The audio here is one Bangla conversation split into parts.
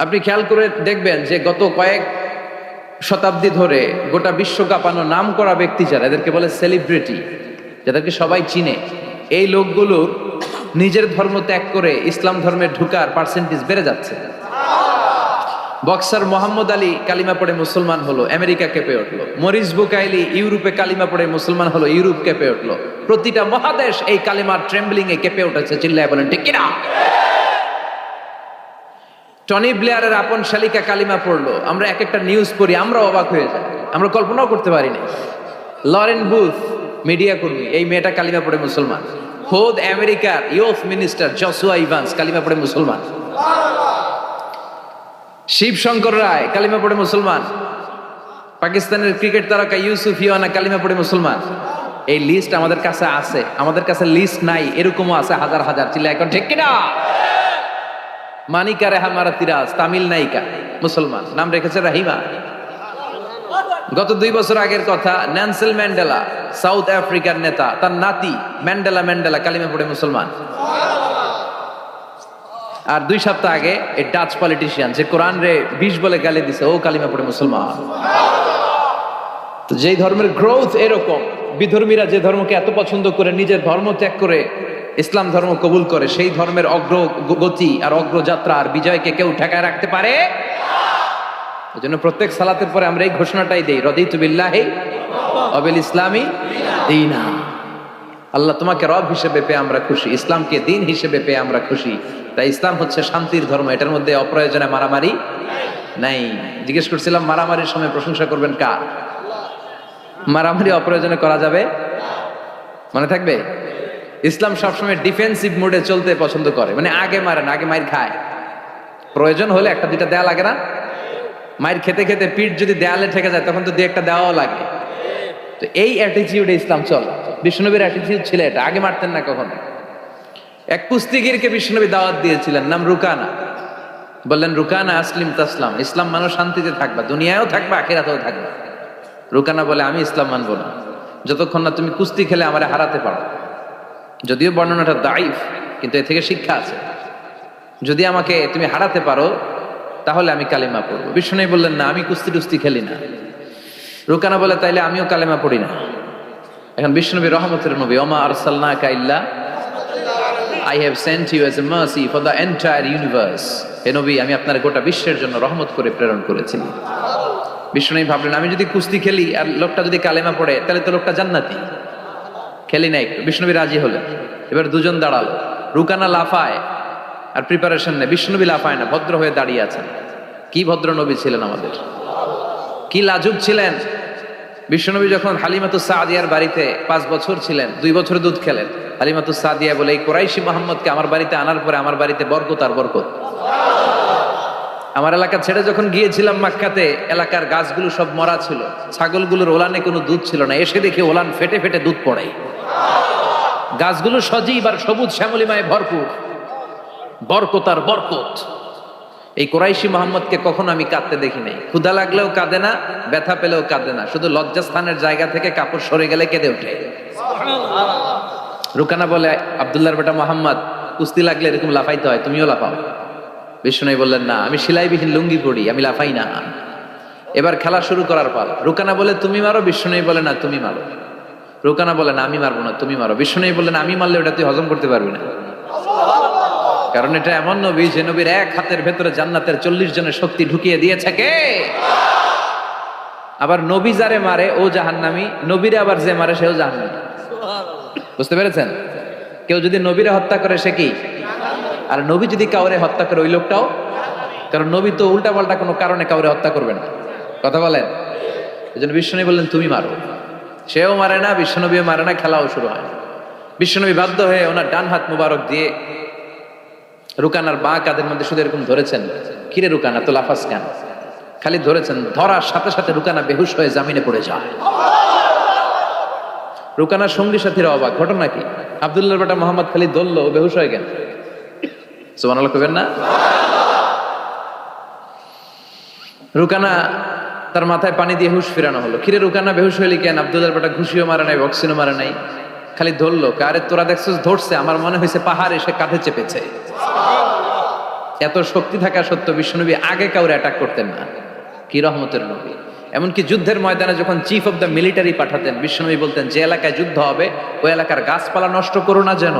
আপনি খেয়াল করে দেখবেন যে গত কয়েক শতাব্দী ধরে গোটা বিশ্ব কাঁপানো নাম করা ব্যক্তি যারা, এদেরকে বলে সেলিব্রিটি, যাদেরকে সবাই চিনে, এই লোকগুলোর নিজের ধর্ম ত্যাগ করে ইসলাম ধর্মে ঢুকার পার্সেন্টেজ বেড়ে যাচ্ছে। বক্সার মোহাম্মদ আলী কালিমা পড়ে মুসলমান হলো, আমেরিকা কেঁপে উঠলো। মরিস বুকাইলি ইউরোপে কালিমা পড়ে মুসলমান হলো, ইউরোপ কেঁপে উঠলো। প্রতিটা মহাদেশ এই কালিমার ট্রেম্বলিং এ কেঁপে উঠেছে। চিল্লায় বলেন ঠিক কিনা? টনি ব্লেয়ারের আপন শালিকা কালিমা পড়লো। আমরা এক একটা নিউজ পড়ি, আমরা অবাক হয়ে যাই, আমরা কল্পনাও করতে পারি না। লরেন বুথ মিডিয়া কর্মী, এই মেয়েটা কালিমা পড়ে মুসলমান। খোদ আমেরিকার ইউথ মিনিস্টার জসুয়া ইভান্স কালিমা পড়ে মুসলমান। শিবশঙ্কর রায় কালিমা পড়ে মুসলমান। পাকিস্তানের ক্রিকেট তারকা ইউসুফ ইওয়ানা কালিমা পড়ে মুসলমান। এই লিস্ট আমাদের কাছে আছে, আমাদের কাছে লিস্ট নাই এরকমও আছে হাজার হাজার। চিল্লা এখন ঠিক কিনা? মানিকা রেহা মারাতিরাজ তামিল নায়িকা, মুসলমান, নাম রেখেছে রাহিমা। গত 2 বছর আগের কথা, নেলসন ম্যান্ডেলা সাউথ আফ্রিকার নেতা, তার নাতি ম্যান্ডেলা কালিমা পড়ে মুসলমান। আর 2 সপ্তাহ আগে এই ডাচ পলিটিশিয়ান যে কোরআন রে 20 বলে গালি দিছে, ও কালিমা পড়ে মুসলমান। তো যেই ধর্মের গ্রোথ এরকম, বিধর্মীরা যে ধর্মকে এত পছন্দ করে নিজের ধর্ম ত্যাগ করে ইসলাম ধর্ম কবুল করে, সেই ধর্মের অগ্রগতি আর অগ্রযাত্রা আর বিজয়কে কেউ ঠেকায় রাখতে পারে? এই জন্য প্রত্যেক সালাতের পরে আমরা এই ঘোষণাটাই দেই, রদিতু বিল্লাহি ওয়া বিল ইসলামি দীনা। আল্লাহ তোমাকে রব হিসেবে পেয়ে আমরা খুশি, ইসলামকে দিন হিসেবে পেয়ে আমরা খুশি। তাই ইসলাম হচ্ছে শান্তির ধর্ম, এটার মধ্যে অপ্রয়োজনে মারামারি নাই। জিজ্ঞেস করছিলাম মারামারির সময় প্রশংসা করবেন কার? মারামারি অপ্রয়োজনে করা যাবে, মনে থাকবে? ইসলাম সবসময় ডিফেন্সিভ মোডে চলতে পছন্দ করে, মানে আগে মারে না, আগে মাইর খায়। প্রয়োজন হলে একটা দুইটা দেয়া লাগে না? মাইর খেতে খেতে পিঠ যদি দেয়ালে ঠেকে যায় তখন তো দিয়ে একটা দেওয়াও লাগে। তো এই অ্যাটিটিউডে ইসলাম চলে। বিষ্ণুনবীর অ্যাটিটিউড ছিল এটা, আগে মারতেন না কখনো। এক কুস্তিগিরকে বিষ্ণুনবী দাওয়াত দিয়েছিলেন, নাম রুকানা। বললেন, রুকানা আসলিম তাসলাম, ইসলাম মানো শান্তিতে থাকবা, দুনিয়ায়ও থাকবা আখিরাতেও থাকবা। রুকানা বলে, আমি ইসলাম মানবো না যতক্ষণ না তুমি কুস্তি খেলে আমারে হারাতে পারো। যদিও বর্ণনাটা দাইফ, কিন্তু এ থেকে শিক্ষা আছে। যদি আমাকে তুমি হারাতে পারো তাহলে আমি কালেমা পড়বো। বিষ্ণুনবী বললেন, না, আমি কুস্তি টুস্তি খেলি না। রুকানা বলে, তাইলে আমিও কালেমা পড়ি না। এখন বিষ্ণুনবী রহমতের নবী, ওমা আরসালনাকা ইল্লা I have sent you as a mercy for the entire universe. হে নবী, আমি আপনার গোটা বিশ্বের জন্য রহমত করে প্রেরণ করেছি। বিষ্ণুনবী ভাবলেন, আমি যদি কুস্তি খেলি আর লোকটা যদি কালেমা পড়ে তাহলে তো লোকটা জান্নাতি। খেলি না একটু। বিষ্ণুনবী রাজি হলেন। এবার দুজন দাঁড়ালো, রুকানা লাফায় আর প্রিপারেশন নেয়, বিষ্ণুনবী লাফায় না, ভদ্র হয়ে দাঁড়িয়ে আছেন। কি ভদ্র নবী ছিলেন আমাদের, কি লাজুক ছিলেন। বিশ্বনবী যখন হালিমাতুস সাদিয়ার বাড়িতে 5 বছর ছিলেন, 2 বছর দুধ খেলেন, হালিমাতুস সাদিয়া বলে, এই কুরাইশি মুহাম্মদকে আমার বাড়িতে আনার পরে আমার বাড়িতে বরকত আর বরকত। আমার এলাকা ছেড়ে যখন গিয়েছিলাম মক্কাতে, এলাকার গাছগুলো সব মরা ছিল, ছাগলগুলোর ওলানে কোনো দুধ ছিল না। এসে দেখি ওলান ফেটে ফেটে দুধ পড়ে। গাছগুলো সজীব আর সবুজ শ্যামলিমায় ভরপুর, বরকত আর বরকত। এই কুরাইশি মুহাম্মদকে কখনো আমি কাঁদতে দেখি নাই। ক্ষুধা লাগলেও কাঁদে না, ব্যথা পেলেও কাঁদে না, শুধু লজ্জাস্থানের জায়গা থেকে কাপড় সরে গেলে কেঁদে ওঠে। রুকানা বলে, আব্দুল্লাহর বেটা মুহাম্মদ, কুস্তি লাগলে এরকম লাফাইতে হয়, তুমিও লাফাও। বিষ্ণুনবী বললেন, না, আমি সেলাইবিহীন লুঙ্গি পড়ি, আমি লাফাই না। এবার খেলা শুরু করার পাল। রুকানা বলে, তুমি মারো। বিষ্ণুনবী বলে, না, তুমি মারো। রুকানা বলে, না, আমি মারবো না, তুমি মারো। বিষ্ণুনবী বললেন, আমি মারলে ওটা তুই হজম করতে পারবি না, কারণ এটা এমন নবী যে নবীর এক হাতের ভেতরে জান্নাতের 40 জনের শক্তি ঢুকিয়ে দিয়েছে কে? আবার নবী যারে মারে ও জাহান্নামী, নবীরে আবার যে মারে সেও জাহান্নামী। বুঝতে পেরেছেন? কেউ যদি নবীরে হত্যা করে সে কি? আর নবী যদি কাউরে হত্যা করে ওই লোকটাও, কারণ নবী তো উল্টা পাল্টা কোনো কারণে কাউরে হত্যা করবেন না। কথা বলেন? এই জন্য বিষ্ণুনবী বললেন, তুমি মারো। সেও মারে না, বিষ্ণুনবীও মারে না, খেলাও শুরু হয়। বিষ্ণুনবী বাধ্য হয়ে ওনার ডান হাত মুবারক দিয়ে রুকানার বাঁ কাঁধের মধ্যে শুধু এরকম ধরেছেন। কিরে রুকানা, তো লাফাস কেন? খালি ধরেছেন, ধরার সাথে সাথে রুকানা বেহুশ হয়ে জামিনে পড়ে যায়। রুকানার সঙ্গী সাথীরা অবাক, ঘটনা কি? আব্দুল্লাহর বেটা মুহাম্মদ খালি দললো, বেহুশ হয়ে গেল। সুবহানাল্লাহ কইবেন না? রুকানা, তার মাথায় পানি দিয়ে হুশ ফিরানো হলো। কিরে রুকানা, বেহুশ হইলি কেন? আব্দুল্লাহর বেটা ঘুষিও মারে নাই, বক্সিনও মারে নাই, খালি ধরলো। আরে তোরা দেখছিস ধরছে, আমার মনে হয়েছে পাহাড় এসে কাঁধে চেপেছে। এত শক্তি থাকা সত্ত্বেও বিশ্বনবী আগে কাউরে অ্যাটাক করতেন না। কি রহমতের নবী! এমনকি যুদ্ধের ময়দানে যখন চিফ অফ দ্য মিলিটারি পাঠাতেন, বিশ্বনবী বলতেন যে এলাকায় যুদ্ধ হবে ওই এলাকার গাছপালা নষ্ট করো না, যেন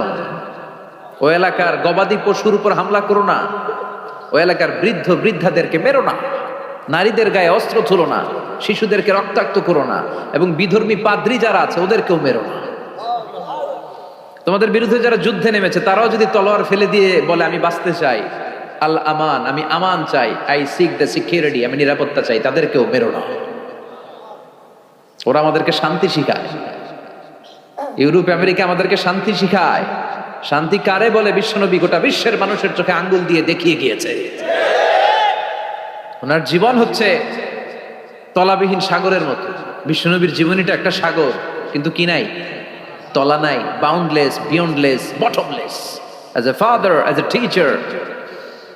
ওই এলাকার গবাদি পশুর উপর হামলা করো না, ওই এলাকার বৃদ্ধ বৃদ্ধাদেরকে মেরো না, নারীদের গায়ে অস্ত্র তুলো না, শিশুদেরকে রক্তাক্ত করো না, এবং বিধর্মী পাদ্রী যারা আছে ওদেরকেও মেরো না। তোমাদের বিরুদ্ধে যারা যুদ্ধে নেমেছে তারাও যদি তলোয়ার ফেলে দিয়ে বলে আমি বাঁচতে চাই, আল আমান, আমি আমান চাই, আই সিক দ্য সিকিউরিটি, আমি নিরাপত্তা চাই, তাদেরকেও মেরো না। ওরা আমাদেরকে শান্তি শিখায়, ইউরোপ আমেরিকা আমাদেরকে শান্তি শিখায়। শান্তি কারে বলে বিশ্বনবী গোটা বিশ্বের মানুষের চোখে আঙ্গুল দিয়ে দেখিয়ে গিয়েছে। ওনার জীবন হচ্ছে তলাবিহীন সাগরের মতো। বিশ্বনবীর জীবনীটা একটা সাগর, কিন্তু কি নাই? তলা নাই, boundless, beyondless, bottomless. As a father, as a teacher,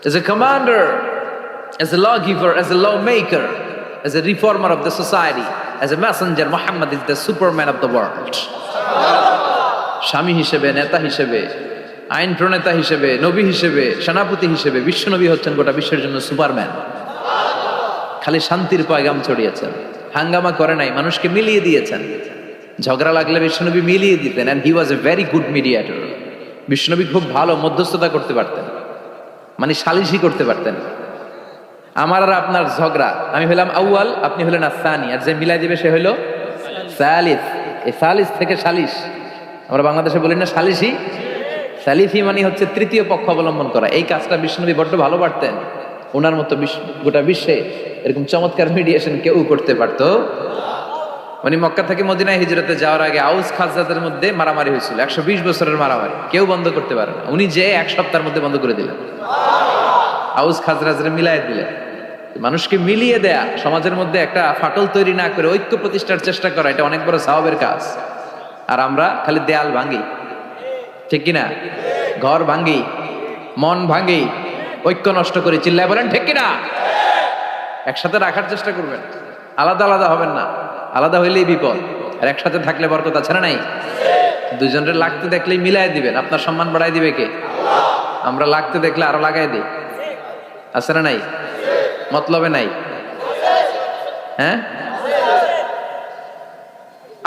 as a commander, as a lawgiver, as a lawmaker, as a reformer of the society, as a messenger, Muhammad is the superman of the world. স্বামী হিসেবে, নেতা হিসেবে, আইন প্রণেতা হিসেবে, নবী হিসেবে, সেনাপতি হিসেবে বিশ্বনবী হচ্ছেন গোটা বিশ্বের জন্য সুপারম্যান। খালি শান্তির পয়গাম ছড়িয়েছেন, হাঙ্গামা করে নাই, মানুষকে মিলিয়ে দিয়েছেন। ঝগড়া লাগলে বিশ্বনবী মিলিয়ে দিতেন, and he was a very good mediator. বিশ্বনবী খুব ভালো মধ্যস্থতা করতে পারতেন, মানে সালিশি করতে পারতেন। আমার আর আপনার ঝগড়া, আমি হলাম আউয়াল, আপনি হলেন আসানি, আর যে মিলাই দিবে সে হলো সালিস। এই সালিস থেকে সালিশ, আমরা বাংলাদেশে বলি না সালিসি, সালিফি মানে হচ্ছে তৃতীয় পক্ষ অবলম্বন করা। এই কাজটা বিশ্বনবী বড্ড ভালো পারতেন। ওনার মতো গোটা বিশ্বে এরকম চমৎকার মিডিয়েশন কেউ করতে পারতো। উনি মক্কা থেকে মদিনায় হিজরতে যাওয়ার আগে আউস খাজরাজের মধ্যে মারামারি হয়েছিল, 120 বছরের মারামারি, কেউ বন্ধ করতে পারে না। উনি যে 1 সপ্তাহের মধ্যে বন্ধ করে দিলেন, আউস খাজরাজের মিলাই দিলেন। মানুষকে মিলিয়ে দেয়া, সমাজের মধ্যে একটা ফাটল তৈরি না করে ঐক্য প্রতিষ্ঠার চেষ্টা করা, এটা অনেক বড় সওয়াবের কাজ। আর আমরা খালি দেয়াল ভাঙি, ঠিক কিনা? ঘর ভাঙি, মন ভাঙি, ঐক্য নষ্ট করি। চিল্লায় বলেন ঠিক কিনা? একসাথে রাখার চেষ্টা করবেন, আলাদা আলাদা হবেন না। আলাদা হইলেই বিপদ, আর একসাথে থাকলে বরকত আছে না নাই? দুজনের লাগতে দেখলেই মিলাই দিবেন, আপনার সম্মান বাড়াই দিবে কে? আমরা লাগতে দেখলে আরো লাগাই দিই, আছে না নাই? মতলবে নাই, হ্যাঁ?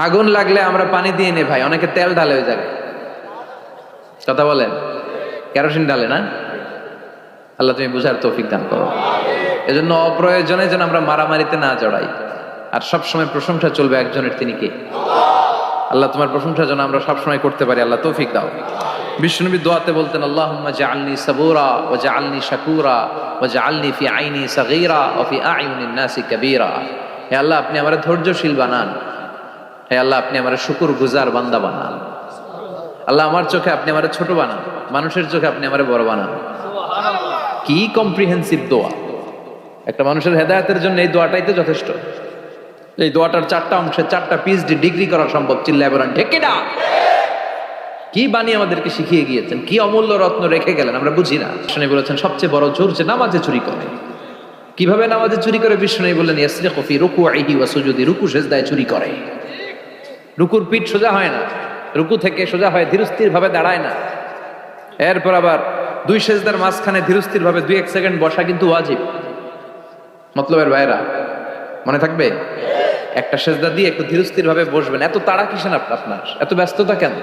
আগুন লাগলে আমরা পানি দিয়ে নে ভাই, অনেকে তেল ঢালে ওই জায়গায়, কথা বলেন, কেরোসিন ঢালে না। আল্লাহ তুমি বুঝার তৌফিক দান করো। এজন্য অপ্রয়োজনে যেন আমরা মারামারিতে না জড়াই। আর সবসময় প্রশংসা চলবে একজনের, তিনি কে? আল্লাহ তোমার প্রশংসা যেন আমরা সবসময় করতে পারি, আল্লাহ তৌফিক দাও। বিশ্বনবী দোয়াতে বলতেন, আল্লাহুম্মা জাআলনি সাবুরা ওয়া জাআলনি শাকুরা ওয়া জাআলনি ফি আইনি সাগীরা ওয়া ফি আ'ইউনিন নাসি কাবীরা। হে আল্লাহ, আপনি আমারে ধৈর্যশীল বানান। হে আল্লাহ, আপনি আমারে শুকরগুজার বান্দা বানান। আল্লাহ, আমার চোখে আপনি আমারে ছোট বানান, মানুষের চোখে আপনি আমারে বড় বানান। কি কম্প্রিহেন্সিভ দোয়া! একটা মানুষের হেদায়েতের জন্য এই দোয়াটাই তো যথেষ্ট। এই দোয়াটার 4টা অংশে 4টা পিএইচডি ডিগ্রি করা সম্ভব। চিল্লায় বলেন ঠিক কিনা? কি বাণী আমাদেরকে শিখিয়ে গিয়েছেন, কি অমূল্য রত্ন রেখে গেলেন, আমরা বুঝি না। বিষ্ণু বলেছেন সবচেয়ে বড় চোর যে নামাজে চুরি করে। কিভাবে নামাজে চুরি করে? বিষ্ণু বললেন ইয়াসরিকু ফি রুকুইহি ওয়া সুজুদি, রুকু সিজদায় চুরি করে। রুকুর পিঠ সোজা হয় না, রুকু থেকে সোজা হয়, ধীরস্থির ভাবে দাঁড়ায় না। এরপর আবার 2 সিজদার মাঝখানে ধীরস্থির ভাবে 2-1 সেকেন্ড বসা কিন্তু ওয়াজিব। মতলবের ভাইরা মনে থাকবে? একটা সেজদা দিয়ে একটু ধীরস্থির ভাবে বসবেন। এত তাড়া কিসেন আপনার? এত ব্যস্ততা কেন?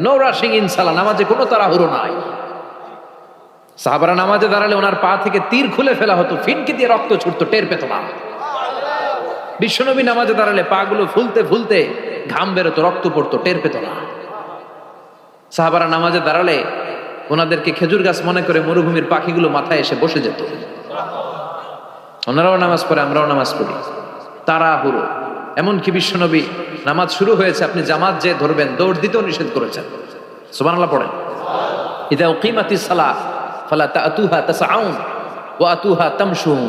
নো রাশিং ইন সালাহ, নামাজে কোনো তাড়াহুড়ো নাই। সাহাবারা নামাজে দাঁড়ালে ওনার পা থেকে তীর খুলে ফেলা হতো, ফিনকি দিয়ে রক্ত ছুটতো, টের পেত না। বিশ্বনবী নামাজে দাঁড়ালে পা গুলো ফুলতে ফুলতে ঘাম বেরোতো, রক্ত পড়তো, টের পেত না। সাহাবারা নামাজে দাঁড়ালে ওনাদেরকে খেজুর গাছ মনে করে মরুভূমির পাখিগুলো মাথায় এসে বসে যেত। ওনারাও নামাজ পড়ে, আমরাও নামাজ পড়ি, তাড়াহুড়ো। এমনকি বিশ্বনবী নামাজ শুরু হয়েছে, আপনি জামাত যে ধরবেন, দৌড় দিতেও নিষেধ করেছেন। সুবহানাল্লাহ পড়েন। ইযা উকিমাতিস সালাহ ফালা তা'তুহা তাসআউন ওয়া আতুহা তামশুন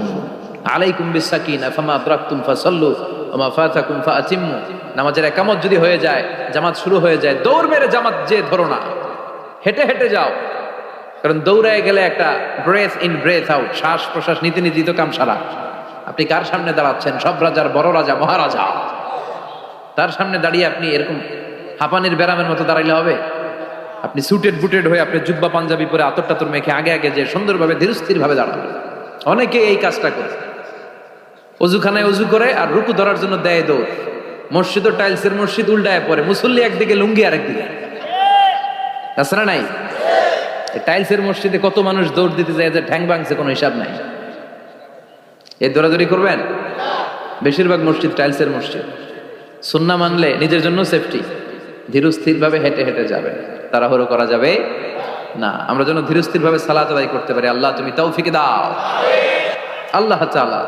আলাইকুম বিসাকিনা ফামা আদরাকতুম ফাসাল্লু ওয়া মা ফাতাকুম ফাআতিম্মু। নামাজের ইকামত যদি হয়ে যায়, জামাত শুরু হয়ে যায়, দৌড় মেরে জামাত যে ধরো না, হেঁটে হেঁটে যাও। কারণ দৌড়ায় গেলে একটা ব্রেথ ইন ব্রেথ আউট, শ্বাস প্রশ্বাস নিতে নিতে তো কাম সারা। আপনি কার সামনে দাঁড়াচ্ছেন? সব রাজার বড় রাজা, মহারাজা। তার সামনে দাঁড়িয়ে আপনি এরকম হাঁপানির ব্যারামের মতো দাঁড়াইলে হবে? আপনি সুটেড বুটেড হয়ে আপনি জুব্বা পাঞ্জাবি পরে আতর টাতর মেখে আগে আগে যে সুন্দরভাবে ধীরস্থির ভাবে দাঁড়াবেন। অনেকে এই কাজটা করে, অজুখানায় অজু করে আর রুকু ধরার জন্য দেয় দৌড়। মসজিদ ও টাইলসের মসজিদ উল্টায় পরে, মুসল্লি একদিকে, লুঙ্গি আরেকদিকে। তাছাড়া নাই, টাইলসের মসজিদে কত মানুষ দৌড় দিতে যায় যে ঠ্যাং ভাঙছে, কোনো হিসাব নাই। এই দৌড়াদৌড়ি করবেন? বেশিরভাগ মসজিদ টাইলসের মসজিদ। সুন্নাহ মানলে নিজের জন্য সেফটি, ধীরস্থির ভাবে হেঁটে হেঁটে যাবে, তাড়াহুড়ো করা যাবে না। আমরা যেন ধীরস্থির ভাবে সালাত আদায় করতে পারি, আল্লাহ তুমি তৌফিক দাও। আল্লাহ তাআলা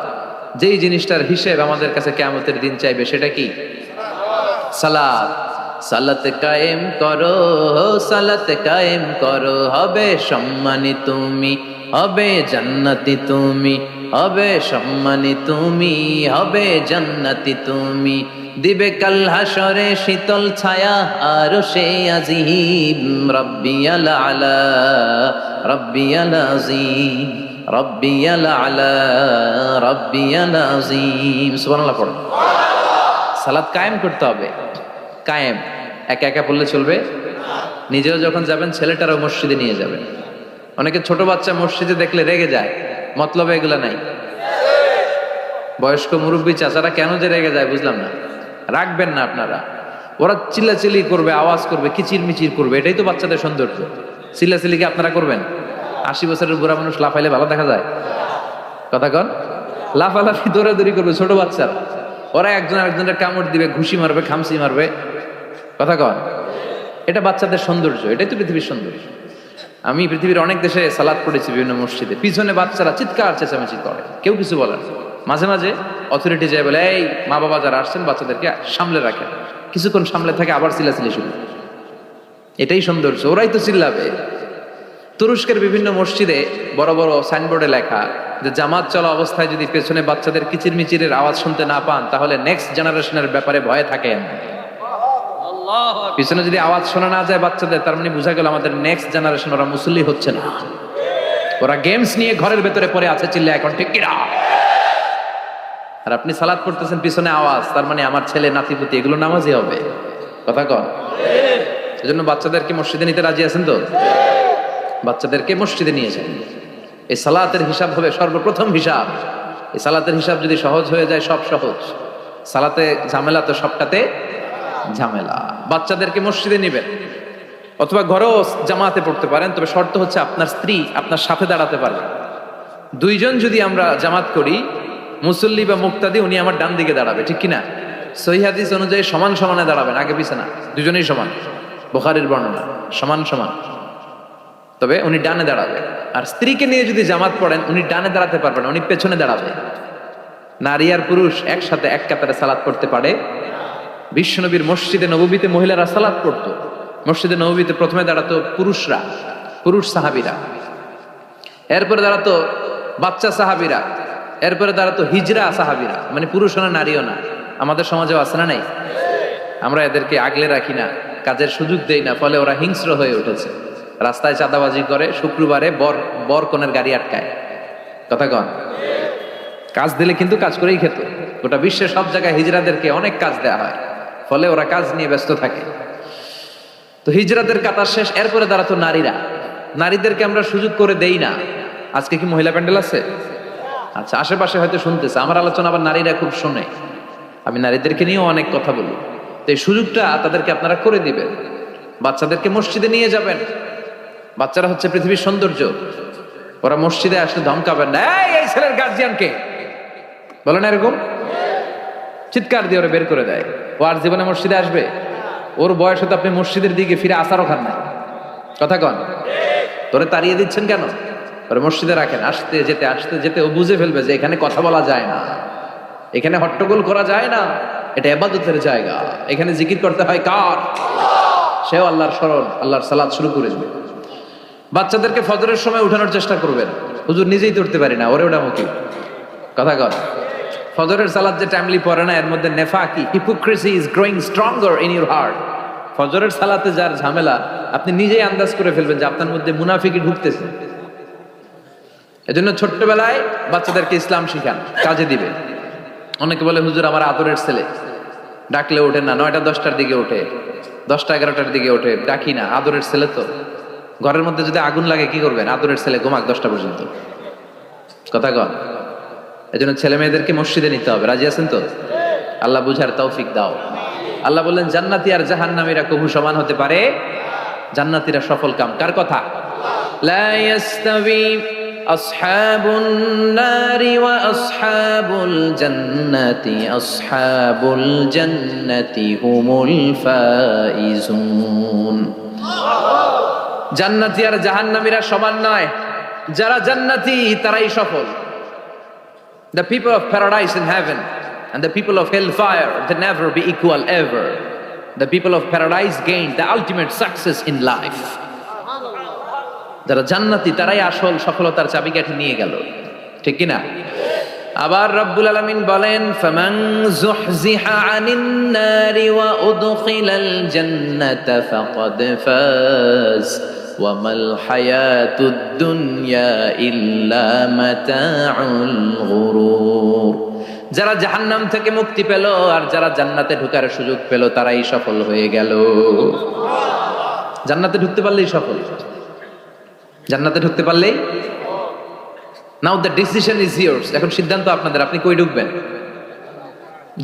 যেই জিনিসটার হিসেব আমাদের কাছে কিয়ামতের দিন চাইবে সেটা কি? সালাত। সালাত কায়েম করো, সালাত কায়েম করো, হবে সম্মানী তুমি, হবে জান্নাতি তুমি, হবে সম্মানী তুমি, হবে জান্নাতি তুমি। দিবে কাল হাসরে শীতল ছায়া আরশে আজিম, রব্বিয়াল আলা, রব্বিয়াল আযীম, রব্বিয়াল আলা, রব্বিয়াল আযীম। সুবহানাল্লাহ পড়ো। সালাত কায়েম করতে হবে। কায়েম একা একা পড়লে চলবে? নিজেও যখন যাবেন ছেলেটারও মসজিদে নিয়ে যাবেন। অনেকে ছোট বাচ্চা মসজিদে দেখলে রেগে যায়, মতলবে এগুলা নাই। বয়স্ক মুরব্বী চাচারা কেন যে রেগে যায় বুঝলাম না। রাখবেন না আপনারা। ওরা চিল্লাচিল্লি করবে, আওয়াজ করবে, কিচির মিচির করবে, এটাই তো বাচ্চাদের সৌন্দর্য। চিল্লাচিল্লিকে আপনারা করবেন? 80 বছরের বুড়া মানুষ লাফাইলে ভালো দেখা যায়? কথা কন। লাফালাফি দৌড়াদৌড়ি করবে ছোট বাচ্চারা, ওরা একজন আরেকজনের কামড় দিবে, ঘুষি মারবে, খামসি মারবে। কথা কন। এটা বাচ্চাদের সৌন্দর্য, এটাই তো পৃথিবীর সৌন্দর্য। আমি পৃথিবীর অনেক দেশে সালাত পড়েছি, বিভিন্ন মসজিদে পিছনে বাচ্চারা চিৎকার চেঁচামেচি করে, কেউ কিছু বলার। মাঝে মাঝে অথরিটি যায় বলে, এই মা বাবা যারা আসছেন বাচ্চাদেরকে সামলে রাখেন। কিছুক্ষণ সামলে থাকে, আবার চিল্লাচিল্লি শুরু। এটাই সৌন্দর্য, ওরাই তো চিল্লাবে। তুরস্কের বিভিন্ন মসজিদে বড় বড় সাইনবোর্ডে লেখা যে জামাত চলা অবস্থায় যদি পেছনে বাচ্চাদের কিচির মিচিরের আওয়াজ শুনতে না পান তাহলে নেক্সট জেনারেশনের ব্যাপারে ভয়ে থাকেন। পিছনে যদি আওয়াজ শোনা না যায় বাচ্চাদের, তার মানে বোঝা গেল আমাদের নেক্সট জেনারেশন ওরা মুসল্লি হচ্ছে না, ওরা গেমস নিয়ে ঘরের ভেতরে পড়ে আছে, চিল্লা এখন ঠিক কিনা। আর আপনি সালাত পড়তেছেন, পিছনে আওয়াজ, তার মানে আমার ছেলে নাতিপুতি এগুলো নামাজি হবে। কথা কন। এজন্য বাচ্চাদেরকে মসজিদে নিতে রাজি আছেন তো? বাচ্চাদেরকে মসজিদে নিয়ে যান। এই সালাতের হিসাব হবে সর্বপ্রথম হিসাব। এই সালাতের হিসাব যদি সহজ হয়ে যায়, সব সহজ। সালাতে ঝামেলা তো সবটাতে ঝামেলা। বাচ্চাদেরকে মসজিদে নিবেন, অথবা ঘরেও জামাতে পড়তে পারেন, তবে শর্ত হচ্ছে আপনার স্ত্রী আপনার সাথে দাঁড়াতে পারবে। দুইজন যদি আমরা জামাত করি, মুসল্লি বা মুক্তাদি, উনি আমার ডান দিকে দাঁড়াবে, ঠিক কিনা? সহিহ হাদিস অনুযায়ী সমান সমানে দাঁড়াবেন, আগে পিছে না, দুজনেই সমান। বুখারীর বর্ণনা, সমান সমান। তবে উনি ডানে দাঁড়াবে। আর স্ত্রীকে নিয়ে যদি জামাত পড়েন, উনি ডানে দাঁড়াতে পারবেন, উনি পেছনে দাঁড়াবে। নারী আর পুরুষ একসাথে এক কাতারে সালাত করতে পারে। বিশ্বনবীর মসজিদে নববীতে মহিলারা সালাত পড়তো। মসজিদে নববীতে প্রথমে দাঁড়াতো পুরুষরা, পুরুষ সাহাবীরা, এরপরে দাঁড়াতো বাচ্চা সাহাবীরা, এরপরে দাঁড়াতো হিজরা সাহাবীরা, মানে পুরুষও না নারীও না। আমাদের সমাজেও আছে না নাই? আমরা এদেরকে আগলে রাখি না, কাজের সুযোগ দেই না, ফলে ওরা হিংস্র হয়ে উঠেছে। রাস্তায় চাঁদাবাজি করে, শুক্রবারে বর কনের গাড়ি আটকায়। কথা কন। কাজ দিলে কিন্তু কাজ করেই খেত। গোটা বিশ্বের সব জায়গায় হিজরাদেরকে অনেক কাজ দেওয়া হয়, ফলে ওরা কাজ নিয়ে ব্যস্ত থাকে। তো হিজরাদের কাতার শেষ, এরপরে দাঁড়াতো নারীরা। নারীদেরকে আমরা সুযোগ করে দেই না। আজকে কি মহিলা প্যান্ডেল আছে? আচ্ছা, আশেপাশে হয়তো শুনতেছে আমার আলোচনা, আবার নারীরা খুব শোনে। আমি নারীদেরকে নিয়েও অনেক কথা বলি। তো এই সুযোগটা তাদেরকে আপনারা করে দিবেন। বাচ্চাদেরকে মসজিদে নিয়ে যাবেন। বাচ্চারা হচ্ছে পৃথিবীর সৌন্দর্য। ওরা মসজিদে আসলে ধমকাবেন না, এই ছেলের গার্জিয়ানকে বলে না, এরকম চিৎকার দিয়ে ওরা বের করে দেয়। ও আর জীবনে মসজিদে আসবে? ওর বয়স হতে আপনি মসজিদের দিকে ফিরে আসারও খান না। কথা কন। তোরে তাড়িয়ে দিচ্ছেন কেন? ওরা মসজিদে রাখেন, আসতে যেতে আসতে যেতে ও বুঝে ফেলবে যে এখানে কথা বলা যায় না, এখানে হট্টগোল করা যায় না, এটা ইবাদতের জায়গা, এখানে জিকির করতে হয় কার? সেও আল্লাহর স্মরণ, আল্লাহর সালাত শুরু করে দেবে। বাচ্চাদেরকে ফজরের সময় উঠানোর চেষ্টা করবেন। হুজুর নিজেই তো উঠতে পারি না, ওরে ওটা মুখী। কথা কর। ফজরের সালাত যে টাইমলি পড়ে না, এর মধ্যে নেফাকি, hypocrisy is growing stronger in your heart. ফজরের সালাতে যার ঝামেলা, আপনি নিজেই আন্দাজ করে ফেলবেন যে আপনার মধ্যে মুনাফিকি ঢুকতেছে। এজন্য ছোট্টবেলায় বাচ্চাদেরকে ইসলাম শিখান, কাজে দিবে। অনেকে বলে হুজুর আমার আদরের ছেলে, ডাকলে ওঠে না, 9টা 10টার দিকে ওঠে, 10টা-11টার দিকে ওঠে, ডাকি না, আদরের ছেলে তো। ঘরের মধ্যে যদি আগুন লাগে কি করবেন? আদরের ছেলে ঘুমাক 10টা পর্যন্ত, কথা কন। এই জন্য ছেলে মেয়েদেরকে মসজিদে নিতে হবে। রাজি আছেন তো? আল্লাহ বুঝার তৌফিক দাও। আল্লাহ বললেন জান্নাতি আর জাহান্নামীরা কবু সমান হতে পারে? জান্নাতীরা সফল কাম। কার কথা? লা ইয়াস্তাবি আসহাবুন নারি ওয়া আসহাবুল জান্নাতি আসহাবুল জান্নাতি হুমুল ফাইজুন। জান্নাতি আর জাহান্নামীরা সমান নয়, যারা জান্নাতি তারাই সফল। The people of paradise in heaven and the people of hellfire, they never be equal ever. The people of paradise gain the ultimate success in life. যারা জান্নাতি তারাই আসল সফলতার চাবিকাঠি নিয়ে গেল, ঠিক কি না? আবার রব্বুল আলামিন বলেন ফামান যুহজিহা আনিন নারি ওয়া উদখিলাল জান্নাতা ফাকাদ ফাজ ওয়া মাল হায়াতুদ দুনিয়া ইল্লা মাতাউল গুরুর। যারা জাহান্নাম থেকে মুক্তি পেল আর যারা জান্নাতে ঢোকার সুযোগ পেল তারাই সফল হয়ে গেল। জান্নাতে ঢুকতে পারলেই সফল, জান্নাতে ঢুকতে পারলেই। নাও দ্য ডিসিশন ইজ ইয়ার্স। এখন সিদ্ধান্ত আপনাদের, আপনি কই ঢুকবেন?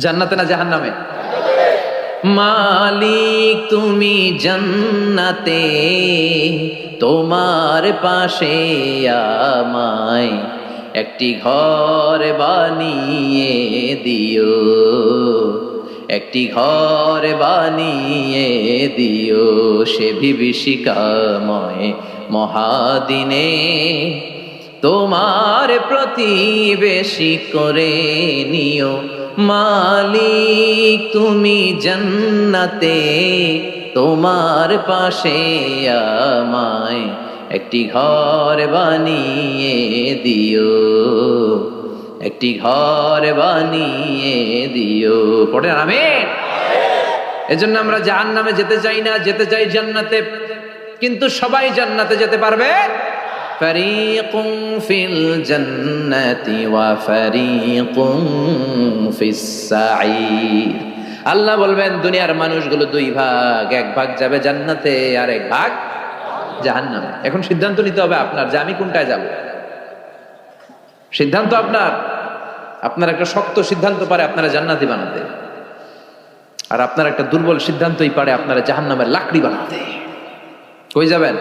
জান্নাতে না জাহান্নামে? মালিক তুমি জান্নাতে, তোমার পাশে আমায় একটি ঘর বানিয়ে দিও, একটি ঘর বানিয়ে দিও সে বিভীষিকাময় মহাদিনে, তোমার প্রতিবেশী করে নিও। মালিক তুমি জান্নাতে, তোমার পাশে আমায় একটি ঘর বানিয়ে দিও, একটি ঘর বানিয়ে দিও। পড়ে আমিন। এজন্য আমরা জাহান্নামে যেতে চাই না, যেতে চাই জান্নাতে। কিন্তু সবাই জান্নাতে যেতে পারবে? ফারিকুম ফিল জান্নাতি ওয়া ফারিকুম ফিস সাঈর। আল্লাহ বলবেন দুনিয়ার মানুষগুলো দুই ভাগ, এক ভাগ যাবে জান্নাতে আর এক ভাগ জাহান্নামে। এখন সিদ্ধান্ত নিতে হবে আপনার যে আমি কোনটায় যাব। সিদ্ধান্ত আপনার। আপনার একটা শক্ত সিদ্ধান্ত পারে আপনারা জান্নাতি বানাতে, আর আপনার একটা দুর্বল সিদ্ধান্তই পারে আপনারা জাহান্নামের লাকড়ি বানাতে। কই যাবেন?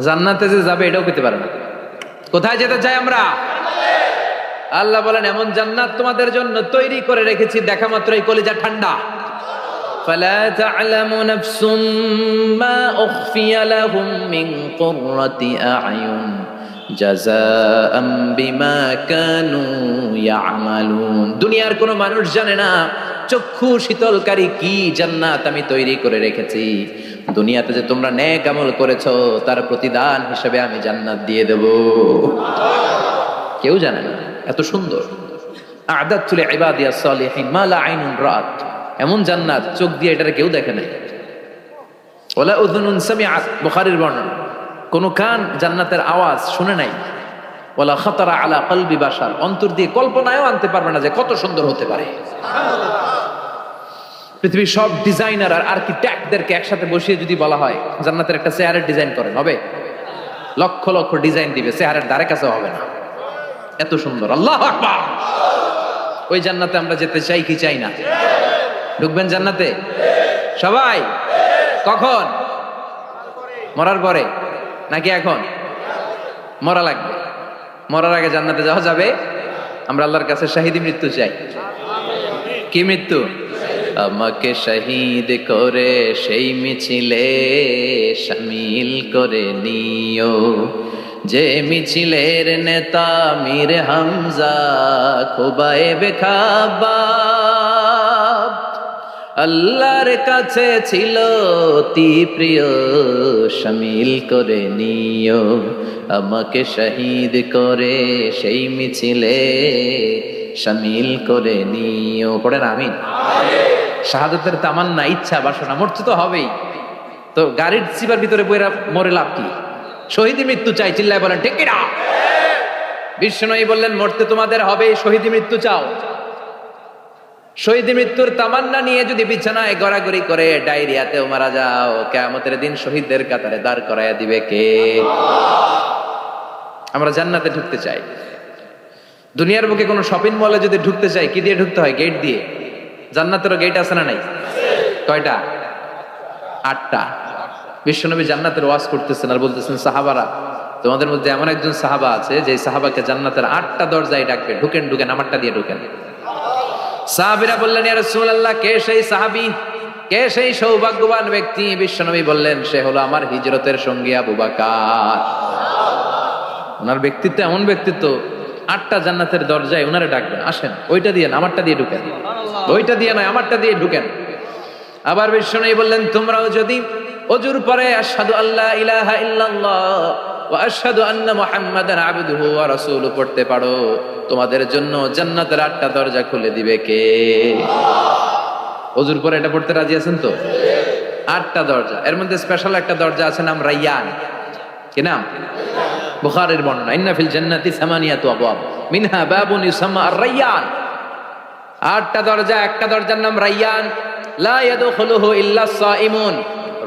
জান্নাতে যে যাবে এটাও পেতে পারে না। কোথায় যেতে চাই আমরা? আল্লাহ বলেন এমন জান্নাত তোমাদের জন্য তৈরি করে রেখেছি, দেখা মাত্রই কলিজা ঠান্ডা। ফালা তা'লামু নাফসুম মা উখফিয়া লাহুম মিন কুররাতি আ'য়ুন জাযাআম বিমা কানু ইয়া'মালুন। দুনিয়ার কোনো মানুষ জানে না চক্ষু শীতলকারী কি জান্নাত আমি তৈরি করে রেখেছি। দুনিয়াতে যে তোমরা নেক আমল করেছো তার প্রতিদান হিসেবে আমি জান্নাত দিয়ে দেব। কেউ জানে না এত সুন্দর। আ'দাতু লিইবাদিয়াস সালিহিন মা লা আইনুন রাআত। এমন জান্নাত চোখ দিয়ে এটা কেউ দেখে নাই। ওয়ালা উযুনুন সামিআত, বুখারীর বর্ণনা। কোন কান জান্নাতের আওয়াজ শুনে নাই। ওয়ালা খাতারা আলা কলবি বাশার, অন্তর দিয়ে কল্পনায়ও আনতে পারবে না যে কত সুন্দর হতে পারে। পৃথিবীর সব ডিজাইনার আর আর্কিটেক্টদেরকে একসাথে বসিয়ে যদি বলা হয় জান্নাতের একটা চেয়ারের ডিজাইন করেন, হবে? লক্ষ লক্ষ ডিজাইন দিবে, চেয়ারের ধারে কাছে হবে না, এত সুন্দর। আল্লাহু আকবার। ওই জান্নাতে আমরা যেতে চাই কি চাই না? ঢুকবেন জান্নাতে সবাই? কখন? মরার পরে নাকি এখন? মরা লাগবে। মরার আগে জান্নাতে যাওয়া যাবে? আমরা আল্লাহর কাছে শাহীদি মৃত্যু চাই। কি মৃত্যু? আমাকে শহীদ করে সেই মিছিলে শামিল করে নিও, যে মিছিলের নেতা মীর হামজা খুবাইবে খাব্বাব। আল্লাহর কাছে ছিল অতি প্রিয়, শামিল করে নিও আমাকে শহীদ করে সেই মিছিলে শামিল করে নিও। পড়েন আমিন। শাহাদাতের তামান্না, ইচ্ছা, বাসনা, মরতে তো হবেই। তো গাড়ির চিপার ভিতরে বইরা মরে লাভ কি? শহীদি মৃত্যু চাই, চিল্লায় বলেন ঠিক কিনা? বিশ্বনবী বললেন মরতে তোমাদের হবে, শহীদি মৃত্যু চাও। শহীদ মৃত্যুর তামান্না নিয়ে যদি বিছানায় গড়াগড়ি করে ডায়রিয়াতেও মারা যাও, কিয়ামতের দিন শহীদদের কাতারে দাঁড় করাইয়া দিবে কে? আমরা জান্নাতে ঢুকতে চাই। দুনিয়ার বুকে কোনো শপিং মলে যদি ঢুকতে চাই, কি দিয়ে ঢুকতে হয়? গেট দিয়ে। জান্নাতেরও গেট আছে না নাই? কয়টা? 8টা। বিশ্বনবী জান্নাতের ওয়াজ করতেছেন আর বলতেছেন, সাহাবারা, তোমাদের মধ্যে এমন একজন সাহাবা আছে যে সাহাবাকে জান্নাতের 8টা দরজায় ডাকবে, ঢুকেন ঢুকেন, আমারটা দিয়ে ঢুকেন। সাহাবীরা বললেন, ইয়া রাসূলুল্লাহ, কে সেই সাহাবী, কে সেই সৌভাগ্যবান ব্যক্তি? বিশ্বনবী বললেন, সে হলো আমার হিজরতের সঙ্গী আবু বকর। ওনার ব্যক্তিত্ব এমন ব্যক্তিত্ব, 8টা জান্নাতের দরজায় ওনারে ডাকবেন, আসেন, ওইটা দিয়ে না, আমারটা দিয়ে ঢুকেন। ওইটা দিয়ে নয়, আমারটা দিয়ে ঢুকেন। আবার বিশ্বনবী বললেন, তোমরাও যদি ওযুর পরে আশহাদু আল্লা ইলাহা ইল্লাল্লাহ ওয়া আশহাদু আন্না মুহাম্মাদান আবদুহু ওয়া রাসূলুহু পড়তে পারো, তোমাদের জন্য জান্নাতের 8টা দরজা খুলে দিবে কে? ওযুর পরে এটা পড়তে রাজি আছেন তো? 8টা দরজা, এর মধ্যে স্পেশাল একটা দরজা আছে, নাম রায়্যান। কি নাম? বুখারীর বর্ণনা, ইন্না ফিল জান্নাতি সামানিয়াতু আবওয়াব মিনহা বাবুন ইউসাম্মা আর-রায়্যান। 8টা দরজা, একটা দরজার নাম রায়্যান। লা ইয়াদখুলুহু ইল্লা সাইমুন,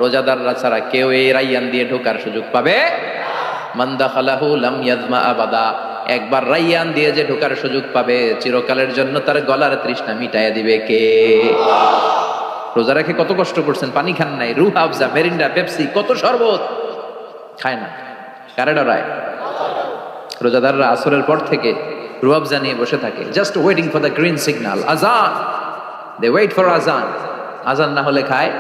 রোজাদাররা ছাড়া কেউ এই রায়্যান দিয়ে ঢোকার সুযোগ পাবে। মান দাখালাহু লাম ইয়াযমা আবাদা, একবার রায়্যান দিয়ে যে ঢোকার সুযোগ পাবে, চিরকালের জন্য তার গলার তৃষ্ণা মিটাইয়া দিবে কে? রোজা রেখে কত কষ্ট করছেন, পানি খান নাই, রুহ আফজা, মেরিন্ডা, পেপসি, কত শরবত খায় না, কারে ডরায়? রোজাদাররা আসরের পর থেকে রুহ আফজা নিয়ে বসে থাকে, just waiting for the green signal, আজান। দে ওয়েট ফর আজান। আজান না হলে খায়।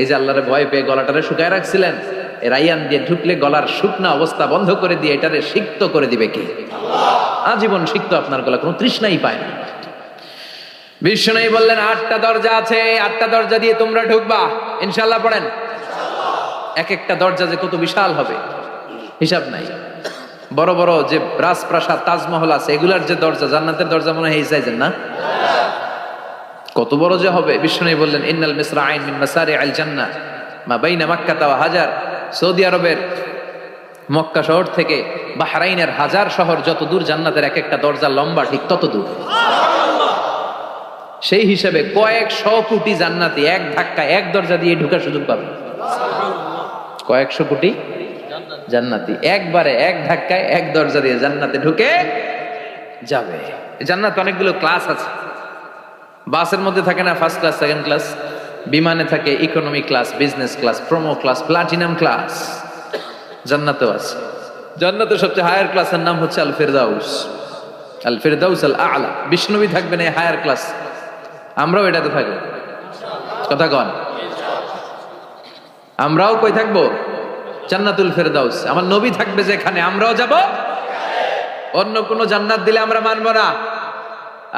এই যে আল্লাহরে ভয় পেয়ে গলাটারে শুকায় রাখছিলেন, রায়্যান দিয়ে ঢুকলে গলার শুকনা অবস্থা বন্ধ করে দিয়ে এটারে সিক্ত করে দিবে কে? আজীবন সিক্ত, আপনার গলা কোনো তৃষ্ণাই পায় না। বিষ্ণু বললেন, 8টা দরজা আছে, 8টা দরজা দিয়ে তোমরা ঢুকবা ইনশাআল্লাহ। পড়েন। এক একটা দরজা যে কত বিশাল হবে হিসাব নাই। বড় বড় যে রাজপ্রাসাদ, তাজমহল আছে, এগুলার যে দরজা, জান্নাতের দরজা মনে হয় এই সাইজের না? কত বড় যে হবে। বিষ্ণু বললেন, ইন্নাল মিসরাইন মিন মাসারিআল জান্নাহ মা বাইনা মাক্কাহ ওয়া হাজার। সৌদি আরবের মক্কা শহর থেকে বাহরাইনের হাজার শহর যত দূর, জান্নাতের এক একটা দরজা লম্বা ঠিক তত দূর। সেই হিসেবে কয়েকশো কোটি জান্নাতি এক ধাক্কায় এক দরজা দিয়ে ঢোকার সুযোগ পাবে। কয়েকশো কোটি জান্নাতি একবারে এক ধাক্কায় এক দরজা দিয়ে জান্নাতে ঢুকে যাবে। জান্নাতে অনেকগুলো ক্লাস আছে। বাসের মধ্যে থাকে না ফার্স্ট ক্লাস, সেকেন্ড ক্লাস? বিমানে থাকে economy class, business class, promo class, platinum class. জান্নাতেও আছে। জান্নাতের সবচেয়ে হায়ার ক্লাসের নাম হচ্ছে আল ফিরদাউস। আল ফিরদাউস আল আ'লা। বিষ্ণুবী থাকবেন এই হায়ার ক্লাস, আমরাও এটাতে থাকবো। কথা কন, আমরাও কই থাকবো? জান্নাতুল ফিরদাউস। আমার নবী থাকবে যেখানে, আমরাও যাব। অন্য কোন জান্নাত দিলে আমরা মানবো না।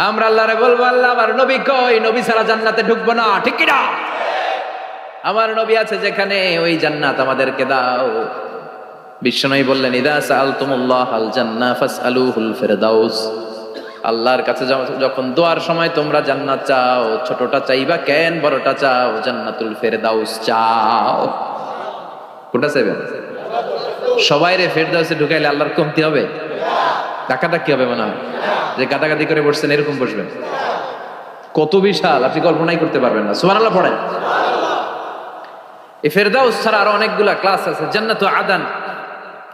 আমরা আল্লাহরে বলবো, আল্লাহ আমার নবী কই? নবী ছাড়া জান্নাতে ঢুকবো না, ঠিক কি না? আমার নবী আছে যেখানে, ওই জান্নাত আমাদেরকে দাও। বিশ্বনবী বললেন, ইদা সাআলতুমুল্লাহ আল জান্নাহ ফাসআলুহুল ফিরদাউস। আল্লাহর কাছে যখন দোয়ার সময় তোমরা জান্নাত চাও, ছোটটা চাইবা কেন, বড়টা চাও, জান্নাতুল ফিরদাউস চাও। কোনটা চাইবেন? সবাই রে ফিরদাউসে ঢুকাইলে আল্লাহর কমতি হবে? ডাকাডাকি হবে মনে হয়, যে গাদাগাদি করে বসছেন এরকম বসবেন। কত বিশাল, আপনি কল্পনাই করতে পারবেন না। সুবহানাল্লাহ পড়েন। এই ফিরদাউস ছাড়া আরো অনেকগুলা ক্লাস আছে। জান্নাতুল আদান,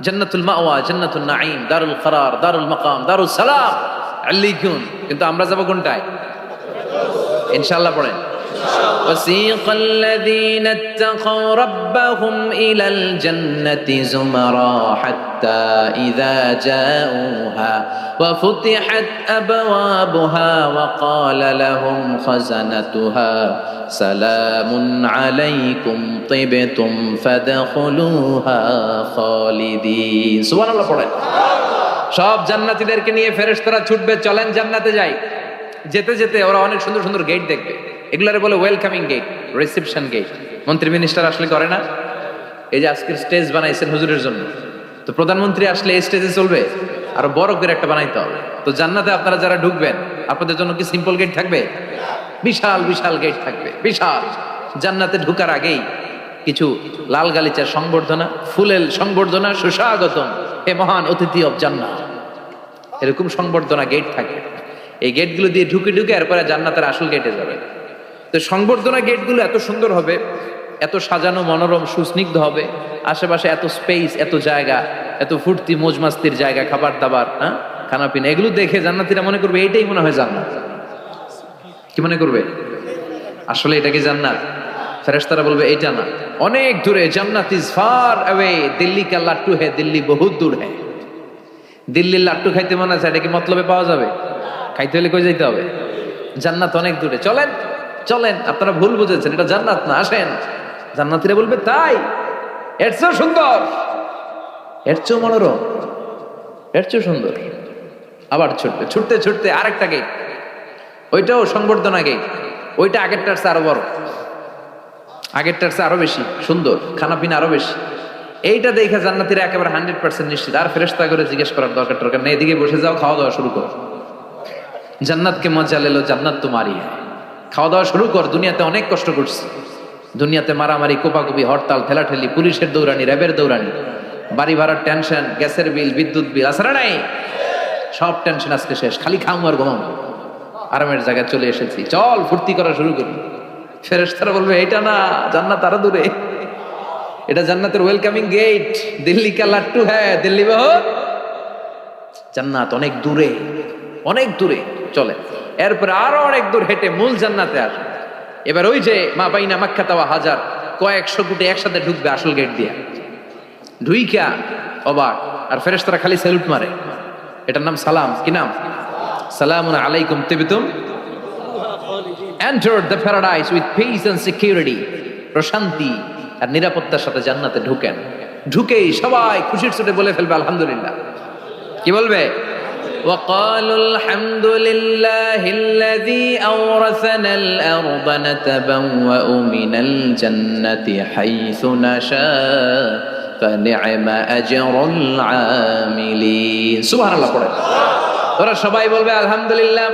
জান্নাতুল মাওয়া, জান্নাতুল নাঈম, দারুল করার, দারুল মাকাম, দারুল সালাম, আল্লিকুন। কিন্তু আমরা যাব কোনটায়? ইনশাআল্লাহ পড়েন। وسيق الذين اتقوا ربهم إلى الجنة زمرا حتى إذا جاءوها وفتحت أبوابها وقال لهم خزنتها سلام عليكم طبتم فادخلوها خالدين। سبحان الله পড়েন। সব জান্নাতীদেরকে নিয়ে ফেরেশতারা ছুটবে, চলেন জান্নাতে যাই। যেতে যেতে ওরা অনেক সুন্দর সুন্দর গেট দেখবে। এগুলারে বলে ওয়েলকামিং গেট, রিসেপশন গেট। মন্ত্রী মিনিস্টার আসলে করে না? এই যে আজকের স্টেজ বানাইছেন হুজুরের জন্য, তো প্রধানমন্ত্রী আসলে এই স্টেজে চলবে, আরো বড় করে একটা বানাইতে হবে। তো জান্নাতে আপনারা যারা ঢুকবেন, আপনাদের জন্য কি সিম্পল গেট থাকবে? বিশাল বিশাল গেট থাকবে, বিশাল। জান্নাতে ঢুকার আগেই কিছু লাল গালিচার সংবর্ধনা, ফুলের সংবর্ধনা, সুস্বাগতম হে মহান অতিথি অব জান্নাত, এরকম সংবর্ধনা গেট থাকবে। এই গেটগুলো দিয়ে ঢুকে ঢুকে এরপরে জান্নাতের আসল গেটে যাবে। তো সংবর্ধনা গেটগুলো এত সুন্দর হবে, এত সাজানো মনোরম সুস্নিগ্ধ হবে, আশেপাশে এত স্পেস, এত জায়গা, এত ফুর্তি মজমাস্তির জায়গা, খাবার দাবার, হ্যাঁ, খানা পিনা, এগুলো দেখে জান্নাতীরা মনে করবে এইটাই মনে হয় জান্নাত। কি মনে করবে? আসলে এটা কি জান্নাত? ফেরেশতারা বলবে এটা না, অনেক দূরে, জান্নাত ইজ ফার অ্যাওয়ে, দিল্লি কা লাট্টু হে, দিল্লি বহুত দূর হে। দিল্লির লাট্টু খাইতে মনে আছে, এটা কি মতলবে পাওয়া যাবে? খাইতে হলে কই যাইতে হবে? জান্নাত অনেক দূরে, চলেন চলেন, আপনারা ভুল বুঝেছেন, এটা জান্নাত না, আসেন। জান্নাতীরা বলবে তাই? এর চেয়েও সুন্দর, এর চেয়েও মনোরম, এর চেয়েও সুন্দর। আবার ছুটতে ছুটতে ছুটতে আরেকটা গেট, ওইটাও সংবর্ধনা গেট, ওইটা আগেরটার চেয়ে আরো বড়, আগেরটার চেয়ে আরো বেশি সুন্দর, খানা পিনা আরো বেশি। এইটা দেখে জান্নাতীরা একেবারে 100% নিশ্চিত, আর ফেরেশতা করে জিজ্ঞেস করার দরকার নেই, এদিকে বসে যাও, খাওয়া দাওয়া শুরু করো। জান্নাতকে মজা লেলো, জান্নাত তোমারই। খাওয়া দাওয়া শুরু কর, দুনিয়াতে অনেক কষ্ট করছি, দুনিয়াতে মারামারি, কোপাকুপি, হরতাল, ঠেলাঠেলি, পুলিশের দৌড়ানি, র্যাবের দৌড়ানি, বাড়ি ভাড়ার টেনশন, গ্যাসের বিল, বিদ্যুৎ বিল, আসলে নাই, সব টেনশন আজকে শেষ, খালি খাও আর ঘুমাও, আরামের জায়গায় চলে এসেছি, চল ফুর্তি করা শুরু করি। ফেরেশতারা বলবে এটা না, জান্নাত আরো দূরে, এটা জান্নাতের ওয়েলকামিং গেট, দিল্লি কা লাট্টু হ্যাঁ, দিল্লি বহুত, জান্নাত অনেক দূরে, অনেক দূরে, চলে। এরপর আরো অনেক দূর হেঁটে মূল জান্নাতে আসে। এবার ওই যে মা বাইনা মাক্কাতা ওয়া হাজার, কয়েকশো কোটি একসাথে ঢুকবে আসল গেট দিয়ে, ঢুইকা অবাক, আর ফেরেশতারা খালি স্যালুট মারে। এটার নাম সালাম। কি নাম? সালামুন আলাইকুম তিবতুম, enter the paradise with peace and security, প্রশান্তি আর নিরাপত্তার সাথে জান্নাতে ঢুকেন। ঢুকেই সবাই খুশির চোটে বলে ফেলবে আলহামদুলিল্লাহ। কি বলবে? وقالوا الحمد لله الذي أورثنا الأرض نتبوأ من الجنة حيث نشاء فنعم أجر العاملين। সুবহান আল্লাহ পড়ে ওরা সবাই বলবে আলহামদুলিল্লাহ,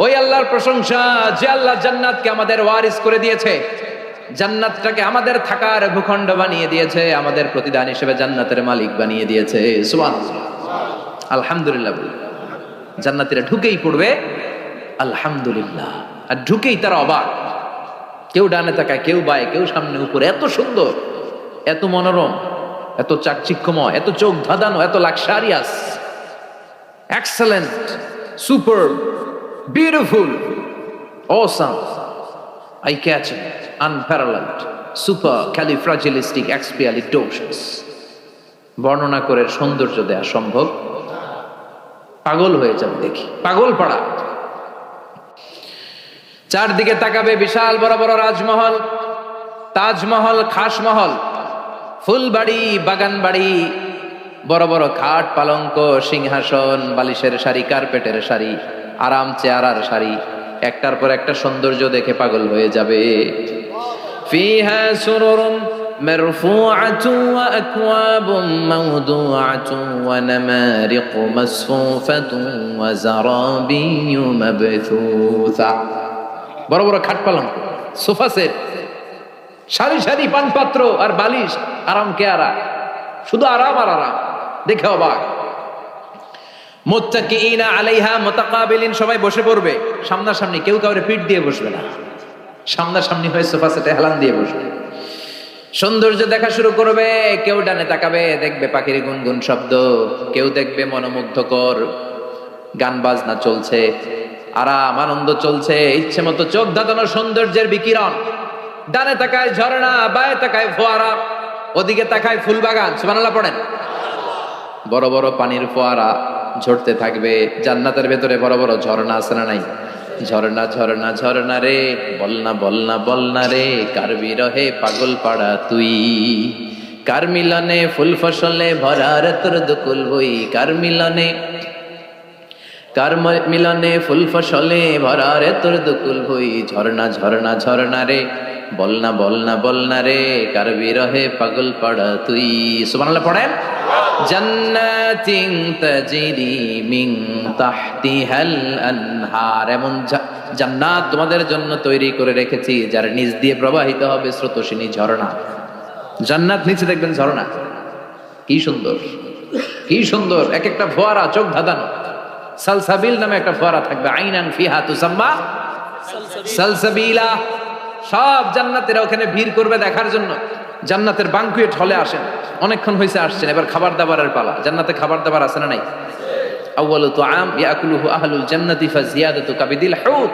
ওই আল্লাহর প্রশংসা যে আল্লাহ জান্নাতকে আমাদের ওয়ারিস করে দিয়েছে, জান্নাতটাকে আমাদের থাকার ভূখণ্ড বানিয়ে দিয়েছে, আমাদের প্রতিদান হিসেবে জান্নাতের মালিক বানিয়ে দিয়েছে। সুবহানাল্লাহ, আলহামদুলিল্লাহ বলে জান্নাতীরা ঢুকেই পড়বে আলহামদুলিল্লাহ, আর ঢুকেই তারা অবাক, কেউ ডানে তাকায়, কেউ বায়ে, কেউ সামনে উপরে, এত সুন্দর, এত মনোরম, এত চাকচিক্যময়, এত চোখ ধাঁধানো, এত luxurious, excellent, super, beautiful, awesome, eye catching, unparalleled, supercalifragilisticexpialidocious. বর্ণনা করে সৌন্দর্য দেয়া সম্ভব? পাগল হয়ে যাবে দেখি, পাগল পাড়া। চারদিকে তাকাবে, বিশাল বড় বড় রাজমহল, তাজমহল, খাসমহল, ফুলবাড়ি, বাগান বাড়ি, বড় বড় খাট, পালঙ্ক, সিংহাসন, বালিশের শাড়ি, কার্পেটের শাড়ি, আরাম চেয়ারার শাড়ি, একটার পর একটা সৌন্দর্য দেখে পাগল হয়ে যাবে। ফিহা সুরুরুন مرفوعة وأكواب موضوعة ونمارق مصفوفة وزرابي مبثوثة। বড় বড় খাট পালঙ্ক, সোফা সেট, সারি সারি পানপাত্র আর বালিশ, আরাম কেয়ারা, শুধু আরাম আর আরাম, দেখে অবাক। মুত্তাকিইনা আলাইহা মুতাকাবিলিন, সবাই বসে পড়বে সামনাসামনি, কেউ কাউরে পিঠ দিয়ে বসবে না, সামনাসামনি হয়ে সোফা সেটে হেলান দিয়ে বসবে। সৌন্দর্য দেখা শুরু করবে, কেউ ডানে তাকাবে, দেখবে পাখির গুনগুন শব্দ, কেউ দেখবে মনোমুগ্ধকর গান বাজনা চলছে, আরাম আনন্দ চলছে, ইচ্ছে মতো চোখ ধাঁধানো সৌন্দর্যের বিকিরণ। ডানে তাকায় ঝর্ণা, বায়ে তাকায় ফোয়ারা, ওদিকে তাকায় ফুলবাগান। সুবহানাল্লাহ পড়েন। বড় বড় পানির ফোয়ারা ঝরতে থাকবে। জান্নাতের ভেতরে বড় বড় ঝর্ণা আছে না নাই? ঝর্ণা ঝর্ণা ঝর্ণা রে, বলনা বলনা বলনা রে, কার বিরহে পাগল পাড়া তুই, কার মিলনে ফুল ফসলে ভরার তোর দুকুল বই, কার মিলনে ফুল ফসলে ভরার তোর দুকুল বই। ঝর্ণা ঝর্ণা ঝর্ণা রে, বলনা বলনা বলনা রে, কার বিরহে পাগল পাড়া তুই। সুবহানাল্লাহ পড়েন। জান্নাতিন তাজরি মিন তাহতিহাল আনহার, এমন জান্নাত তোমাদের জন্য তৈরি করে রেখেছি যার নিচ দিয়ে প্রবাহিত হবে স্রোতস্বিনী ঝর্ণা। জান্নাত নিচে দেখবেন ঝর্ণা, কি সুন্দর, কি সুন্দর, এক একটা ফোয়ারা চোখ ধাঁধানো। সালসাবিল নামে একটা ফোয়ারা থাকবে, আইনান ফিহা তুসাম্মা সালসাবিলা। সব জান্নাতীরা ওখানে ভিড় করবে দেখার জন্য। জান্নাতের বানকুয়েট হলে আসেন, অনেকক্ষণ হয়েছে আসছেন, এবার খাবার দাবারের পালা। জান্নাতে খাবার দাবার আছে না নাই? আউয়ালু তুআম ইয়াকুলুহু আহলুল জান্নাতি ফাজিয়াদাতু কাবিদিল হুত।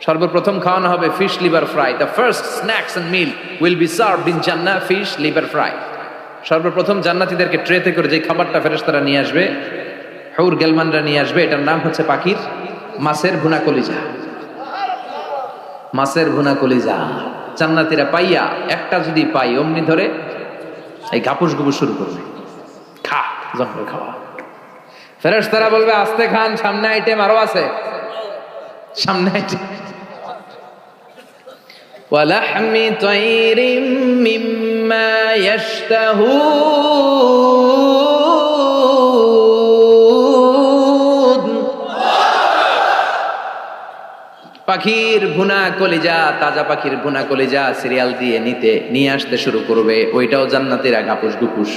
সর্বপ্রথম খাওয়ানো হবে fish liver fry. The first snacks and meal will be served in জান্নাহ, ফিশ লিভার ফ্রাই। সর্বপ্রথম জান্নাতীদেরকে ট্রেতে করে যে খাবারটা ফেরেশতারা নিয়ে আসবে, হুর গেলমানরা নিয়ে আসবে, এটার নাম হচ্ছে পাখির মাছের ভুনা কলিজা। মাছের ভুনা কলিজা জান্নাতীরা পাইয়া একটা যদি পাই অমনি ধরে এই ঘাপুস গুপুস শুরু করবে, খা জঙ্গল খাওয়া। ফেরেশতারা বলবে আস্তে খান, সামনে আইটেম আরো আছে, সামনে আইটেম। ওয়ালাহমি তাইরিম মিম্মা ইয়াশতাহুন। পাখির ভুনা কলিজা, তাজা পাখির ভুনা কলিজা সিরিয়াল দিয়ে নিয়ে আসতে শুরু করবে। ওইটাও জান্নাতীরা ঘাপুস গুপুস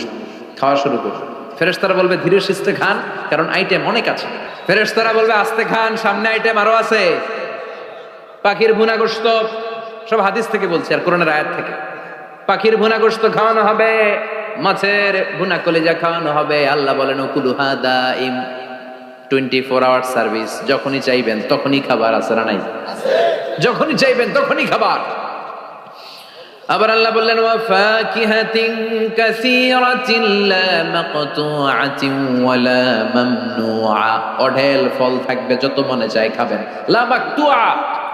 খাওয়া শুরু করবে। ফেরেশতারা বলবে ধীরে সুস্থে খান, কারণ আইটেম অনেক আছে। ফেরেশতারা বলবে আস্তে খান, সামনে আইটেম আরো আছে। পাখির ভুনা গোশত, সব হাদিস থেকে বলছি আর কোরআনের আয়াত থেকে। পাখির ভুনা গোশত খাওয়ানো হবে, মাছের ভুনা কলিজা খাওয়ানো হবে। আল্লাহ বলেন উকুলুহা দাইম, 24 আওয়ার সার্ভিস। যখনই চাইবেন তখনই খাবার, আছে না নাই? যখনই চাইবেন তখনই খাবার। আবার আল্লাহ বললেন ওয়া ফাকিহাতিন কাসীরাতিন লা মাকতুআতিন ওয়ালা মামনুআ। অঢেল ফল থাকবে, যত মনে চায় খাবেন। লা মাকতুআ,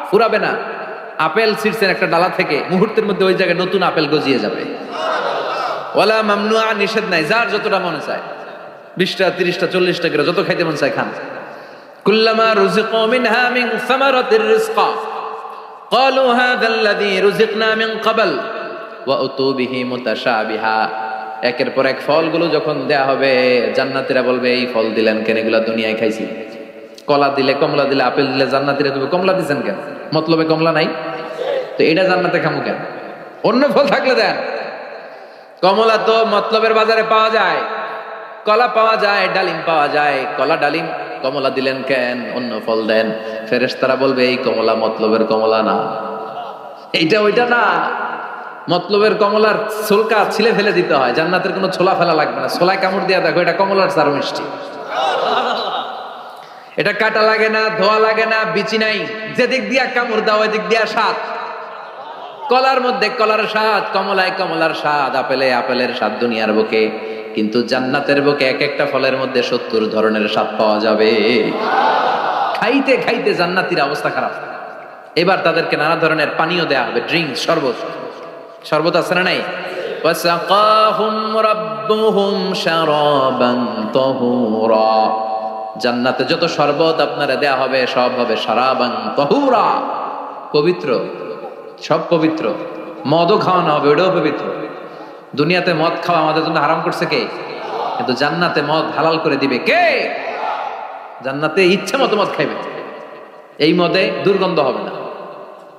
ফুরাবে না। আপেল ছিঁড়ছেন একটা ডালা থেকে, মুহূর্তের মধ্যে ওই জায়গায় নতুন আপেল গজিয়ে যাবে। ওয়ালা মামনুআ, নিষেধ নাই, যার যতটা মনে চায় 20টা 30টা 40টা করে যত খাইতে মন চায় খান। কুল্লামা রুজিকু মিনহা মিন সামারাতির রিজকা ক্বালু হাযা আল্লাযী রুজিকনা মিন ক্বাবল ওয়া উতু বিহি মুতাশাবিহা। একের পর এক ফলগুলো যখন দেয়া হবে, জান্নাতীরা বলবে এই ফল দিলেন কেন, এগুলা দুনিয়ায় খাইছি। কলা দিলে, কমলা দিলে, আপেল দিলে, জান্নাতীরা তুমি কমলা দিছেন কেন? মতলবে কমলা নাই তো এটা জান্নাতে খামু কেন? অন্য ফল থাকলে দেন। কমলা তো মতলবের বাজারে পাওয়া যায়, কলা পাওয়া যায়, ডালিম পাওয়া যায়। কলা ডালিম কমলা দিলেন কেন? অন্য ফল দেন। ফেরেশতারা বলবে এই কমলা মতলবের কমলা না, এইটা ওইটা না। মতলবের কমলার ছোলকা ছিলে ফেলে দিতে হয়, জান্নাতের কোনো ছোলা ফেলা লাগবে না। ছোলায় কামড় দিয়া দেখো, এটা কমলার চার মিষ্টি। এটা কাটা লাগে না, ধোয়া লাগে না, বিচি নাই, যেদিক দিয়া কামড় দাও এদিক দিয়া স্বাদ। কলার মধ্যে কলার স্বাদ, কমলায় কমলার স্বাদ, আপেলে আপেলের স্বাদ দুনিয়ার বুকে। কিন্তু জান্নাতের বুকে এক একটা ফলের মধ্যে 70 ধরনের স্বাদ পাওয়া যাবে। খাইতে খাইতে জান্নাতীর অবস্থা খারাপ। এবার তাদেরকে নানা ধরনের পানীয় দেয়া হবে, ড্রিঙ্কস, শরবত। শরবত আছে না নাই? ওয়াসাকাহুম রাব্বুহুম শারাবান তাহুরা। জান্নাতে যত শরবত আপনারা দেয়া হবে সব হবে শারাবান তাহুরা, পবিত্র, সব পবিত্র। মদও খাওয়ানো হবে, ওটাও পবিত্র। দুনিয়াতে মদ খাওয়া আমাদের জন্য হারাম করছে কে? কিন্তু জান্নাতে মদ হালাল করে দিবে কে? জান্নাতে ইচ্ছে মতো মদ খাইবে। এই মদে দুর্গন্ধ হবে না,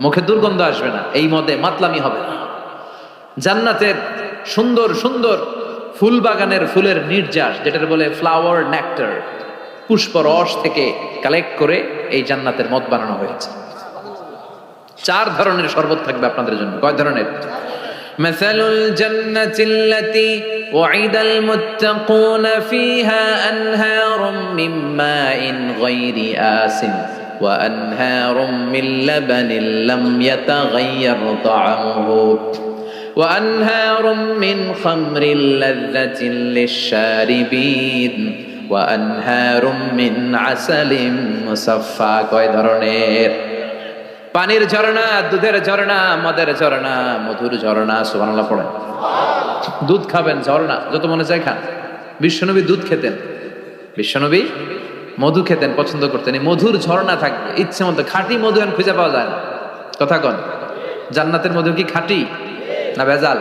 মুখে দুর্গন্ধ আসবে না, এই মদে মাতলামি হবে না। জান্নাতের সুন্দর সুন্দর ফুল বাগানের ফুলের নির্যাস, যেটার বলে ফ্লাওয়ার নেক্টার, পুষ্প রস থেকে কালেক্ট করে এই জান্নাতের মদ বানানো হয়েছে। 4 ধরনের শরবত থাকবে আপনাদের জন্য। কয় ধরনের? مثل الجنة التي وعد المتقون فيها أنهار من ماء غير آسن وأنهار من لبن لم يتغير طعمه وأنهار من خمر لذة للشاربين وأنهار من عسل مصفى। কয় ধরনের? পানির ঝর্ণা, দুধের ঝর্ণা, মদের ঝর্ণা, মধুর ঝর্ণা। সুবহানাল্লাহ পড়েন। দুধ খাবেন, ঝর্ণা যত মনে চায় খান। বিশ্বনবী দুধ খেতেন, বিশ্বনবী মধু খেতেন, পছন্দ করতেন। এই মধুর ঝর্ণা থাকবে ইচ্ছে মতো। খাঁটি মধু এখন খুঁজে পাওয়া যায় না। কথা কন, জান্নাতের মধু কি খাঁটি না ভেজাল?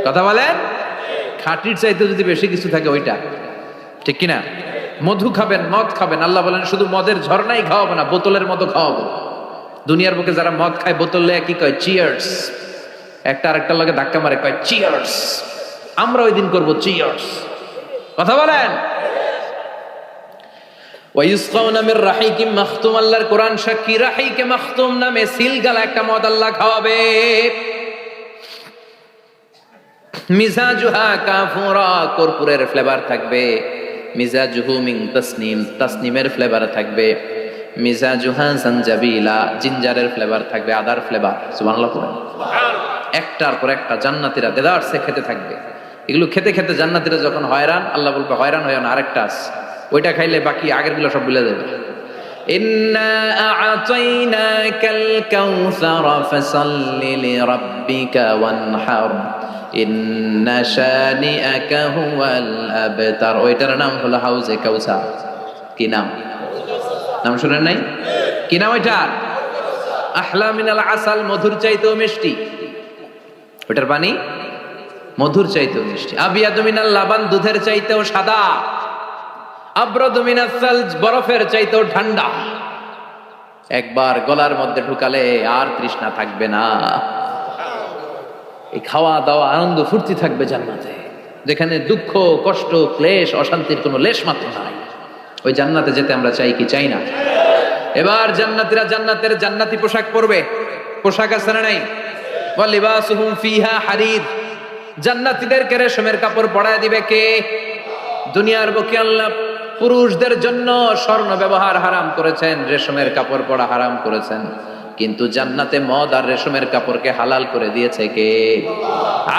কথা বলেন। খাঁটির চাইতে যদি বেশি কিছু থাকে ওইটা, ঠিক কিনা? মধু খাবেন, মদ খাবেন। আল্লাহ বলেন শুধু মদের ঝর্ণাই খাওয়াবো না, বোতলের মতো খাওয়াবো। দুনিয়ার বুকে যারা মদ খায় বোতল লয়ে কি কয়? চিয়ার্স। একটা আরেকটার লগে ধাক্কা মারে, কয় চিয়ার্স। আমরা ওই দিন করবো চিয়ার্স। কথা বলেন। ওয়ায়ুসকাউনা মির রাহিকিম মাখতুম, আল্লাহর কোরআন সাক্ষী, রাহিকে মাখতুম নামে সিলগালা একটা মদ আল্লাহ খাওয়াবে। মিজাজুহা কাফুরা, কর্পূরের ফ্লেভার থাকবে। মিজাজুহু মিন তাসনিম, তাসনিমের ফ্লেভার থাকবে। মিজাজুহা জানজাবিলা, জিঞ্জারের ফ্লেভার থাকবে, আদার ফ্লেভার। সুবহানাল্লাহ পড়েন। একটার পর একটা জান্নাতীরা দেদারসে খেতে থাকবে। এগুলো খেতে খেতে জান্নাতীরা যখন হয়রান, আল্লাহ বলবে হয়রান হয় না, আরেকটা আছে, ওইটা খাইলে বাকি আগেরগুলো সব ভুলে যাবে। ইন্না আ'তাইনাকাল কাউসার ফাসাল্লি লিরাব্বিকা ওয়ানহার ইন্না শানিআকা হুয়াল আবতার। ওইটার নাম হলো হাউজে কাউসার। কি নাম? নাম শুনেন নাই? কি নাম ওইটা? আহলা মিনাল আসাল, মধুর চাইতেও মিষ্টি। ওইটার পানি মধুর চাইতেও মিষ্টি। আবিয়াদু মিনাল লাবান, দুধের চাইতেও সাদা। আবরাদু মিনাস সালজ, বরফের চাইতেও ঠান্ডা। একবার গলার মধ্যে ঢুকালে আর তৃষ্ণা থাকবে না। এই খাওয়া দাওয়া আনন্দ ফুর্তি থাকবে জান্নাতে, যেখানে দুঃখ কষ্ট ক্লেশ অশান্তির কোনো লেশ মাত্র নাই। ওই জান্নাতে যেতে আমরা চাই কি চাই না? এবার জান্নাতীরা জান্নাতের জান্নাতি পোশাক পরবে। পোশাক আছে না নাই? ওয়া লিবাসুহুম ফিহা হারির, জান্নাতীদেরকে রেশমের কাপড় পরায় দিবে কে? দুনিয়ার বুকে আল্লাহ পুরুষদের জন্য স্বর্ণ ব্যবহার হারাম করেছেন, রেশমের কাপড় পরা হারাম করেছেন, কিন্তু জান্নাতে মদ আর রেশমের কাপড়কে হালাল করে দিয়েছে কে?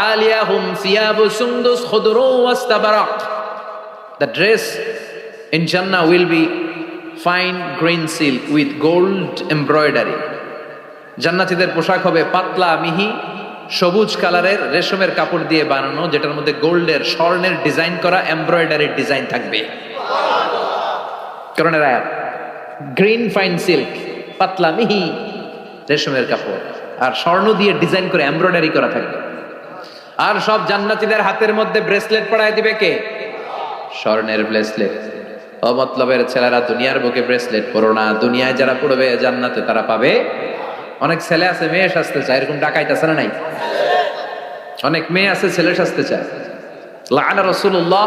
আলিয়াহুম সিয়াবু সুন্দুস খুদরু ওয়াস্তাবারাক, the dress in Jannah will be fine green silk with gold embroidery. জান্নাতীদের পোশাক হবে পাতলা মিহি সবুজ কালারের রেশমের কাপড় দিয়ে বানানো, যেটার মধ্যে গোল্ডের স্বর্ণের ডিজাইন করা এমব্রয়ডারির ডিজাইন থাকবে। কোরআনের আয়াত, গ্রিন ফাইন সিল্ক, পাতলা মিহি রেশমের কাপড় আর স্বর্ণ দিয়ে ডিজাইন করে এমব্রয়ডারি করা থাকবে। আর সব জান্নাতীদের হাতের মধ্যে ব্রেসলেট পরায় দিবে কে? স্বর্ণের ব্রেসলেট। অমতলবের ছেলেরা দুনিয়ার বুকে ব্রেসলেট পরো না, দুনিয়ায় যারা পড়বে জান্নাতে তারা পাবে। অনেক ছেলে আছে মেয়ে সাজতে চায়, এরকম ডাকাইতে আছে না নাই? অনেক মেয়ে আছে ছেলে সাজতে চায়। লাআনা রাসূলুল্লাহ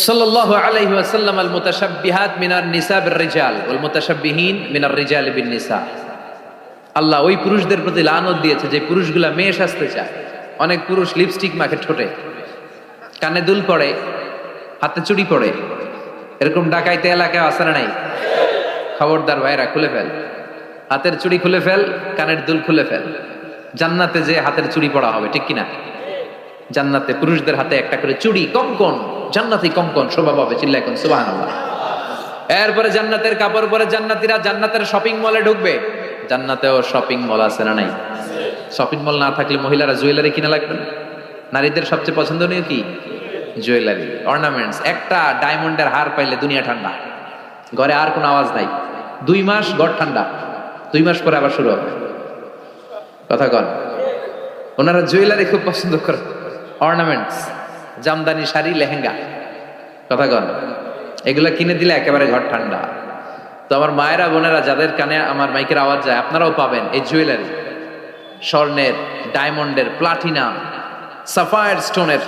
সাল্লাল্লাহু আলাইহি ওয়াসাল্লাম আল মুতাশাব্বিহাত মিনার নিসা বির রিজাল ওয়াল মুতাশাব্বিহিন মিনার রিজাল বিন নিসা। আল্লাহ ওই পুরুষদের প্রতি লানত দিয়েছে যে পুরুষগুলা মেয়ে সাজতে চায়। অনেক পুরুষ লিপস্টিক মাখে ঠোঁটে, কানে দুল পড়ে, হাতে চুড়ি পড়ে। এরকম ডাকাইতে এলাকায় আছে না নাই? খবরদার ভাইরা, খুলে ফেল হাতের চুড়ি, খুলে ফেল কানের দুল, খুলে ফেল। জান্নাতে যে হাতের চুড়ি পড়া হবে, ঠিক কিনা? জান্নাতে পুরুষদের হাতে একটা করে চুড়ি, কঙ্কন, জান্নাতি কঙ্কন শোভা পাবে। চিল্লা এখন সুবহানাল্লাহ। এরপরে জান্নাতের কাপড় পরে জান্নাতীরা জান্নাতের শপিং মলে ঢুকবে। জান্নাতেও শপিং মল আছে না নাই? শপিং মল না থাকলে মহিলারা জুয়েলারি কিনা লাগবে না? নারীদের সবচেয়ে পছন্দনীয় কি? Jewellery, ornaments. একটা ডায়মন্ডের হার পাইলে দুনিয়া ঠান্ডা, ঘরে আর কোনো আওয়াজ নাই। 2 মাস ঘর ঠান্ডা, 2 মাস পরে আবার শুরু হবে। কথা কন। ওনারা জুয়েলারি খুব পছন্দ করে, অর্নামেন্টস, জামদানি শাড়ি, লেহেঙ্গা। কথা কন। এগুলা কিনে দিলে একেবারে ঘর ঠান্ডা। তো আমার মায়েরা বোনেরা যাদের কানে আমার মাইকের আওয়াজ যায়, আপনারাও পাবেন এই জুয়েলারি, স্বর্ণের, ডায়মন্ডের, প্লাটিনাম, সাফায়ার স্টোনের,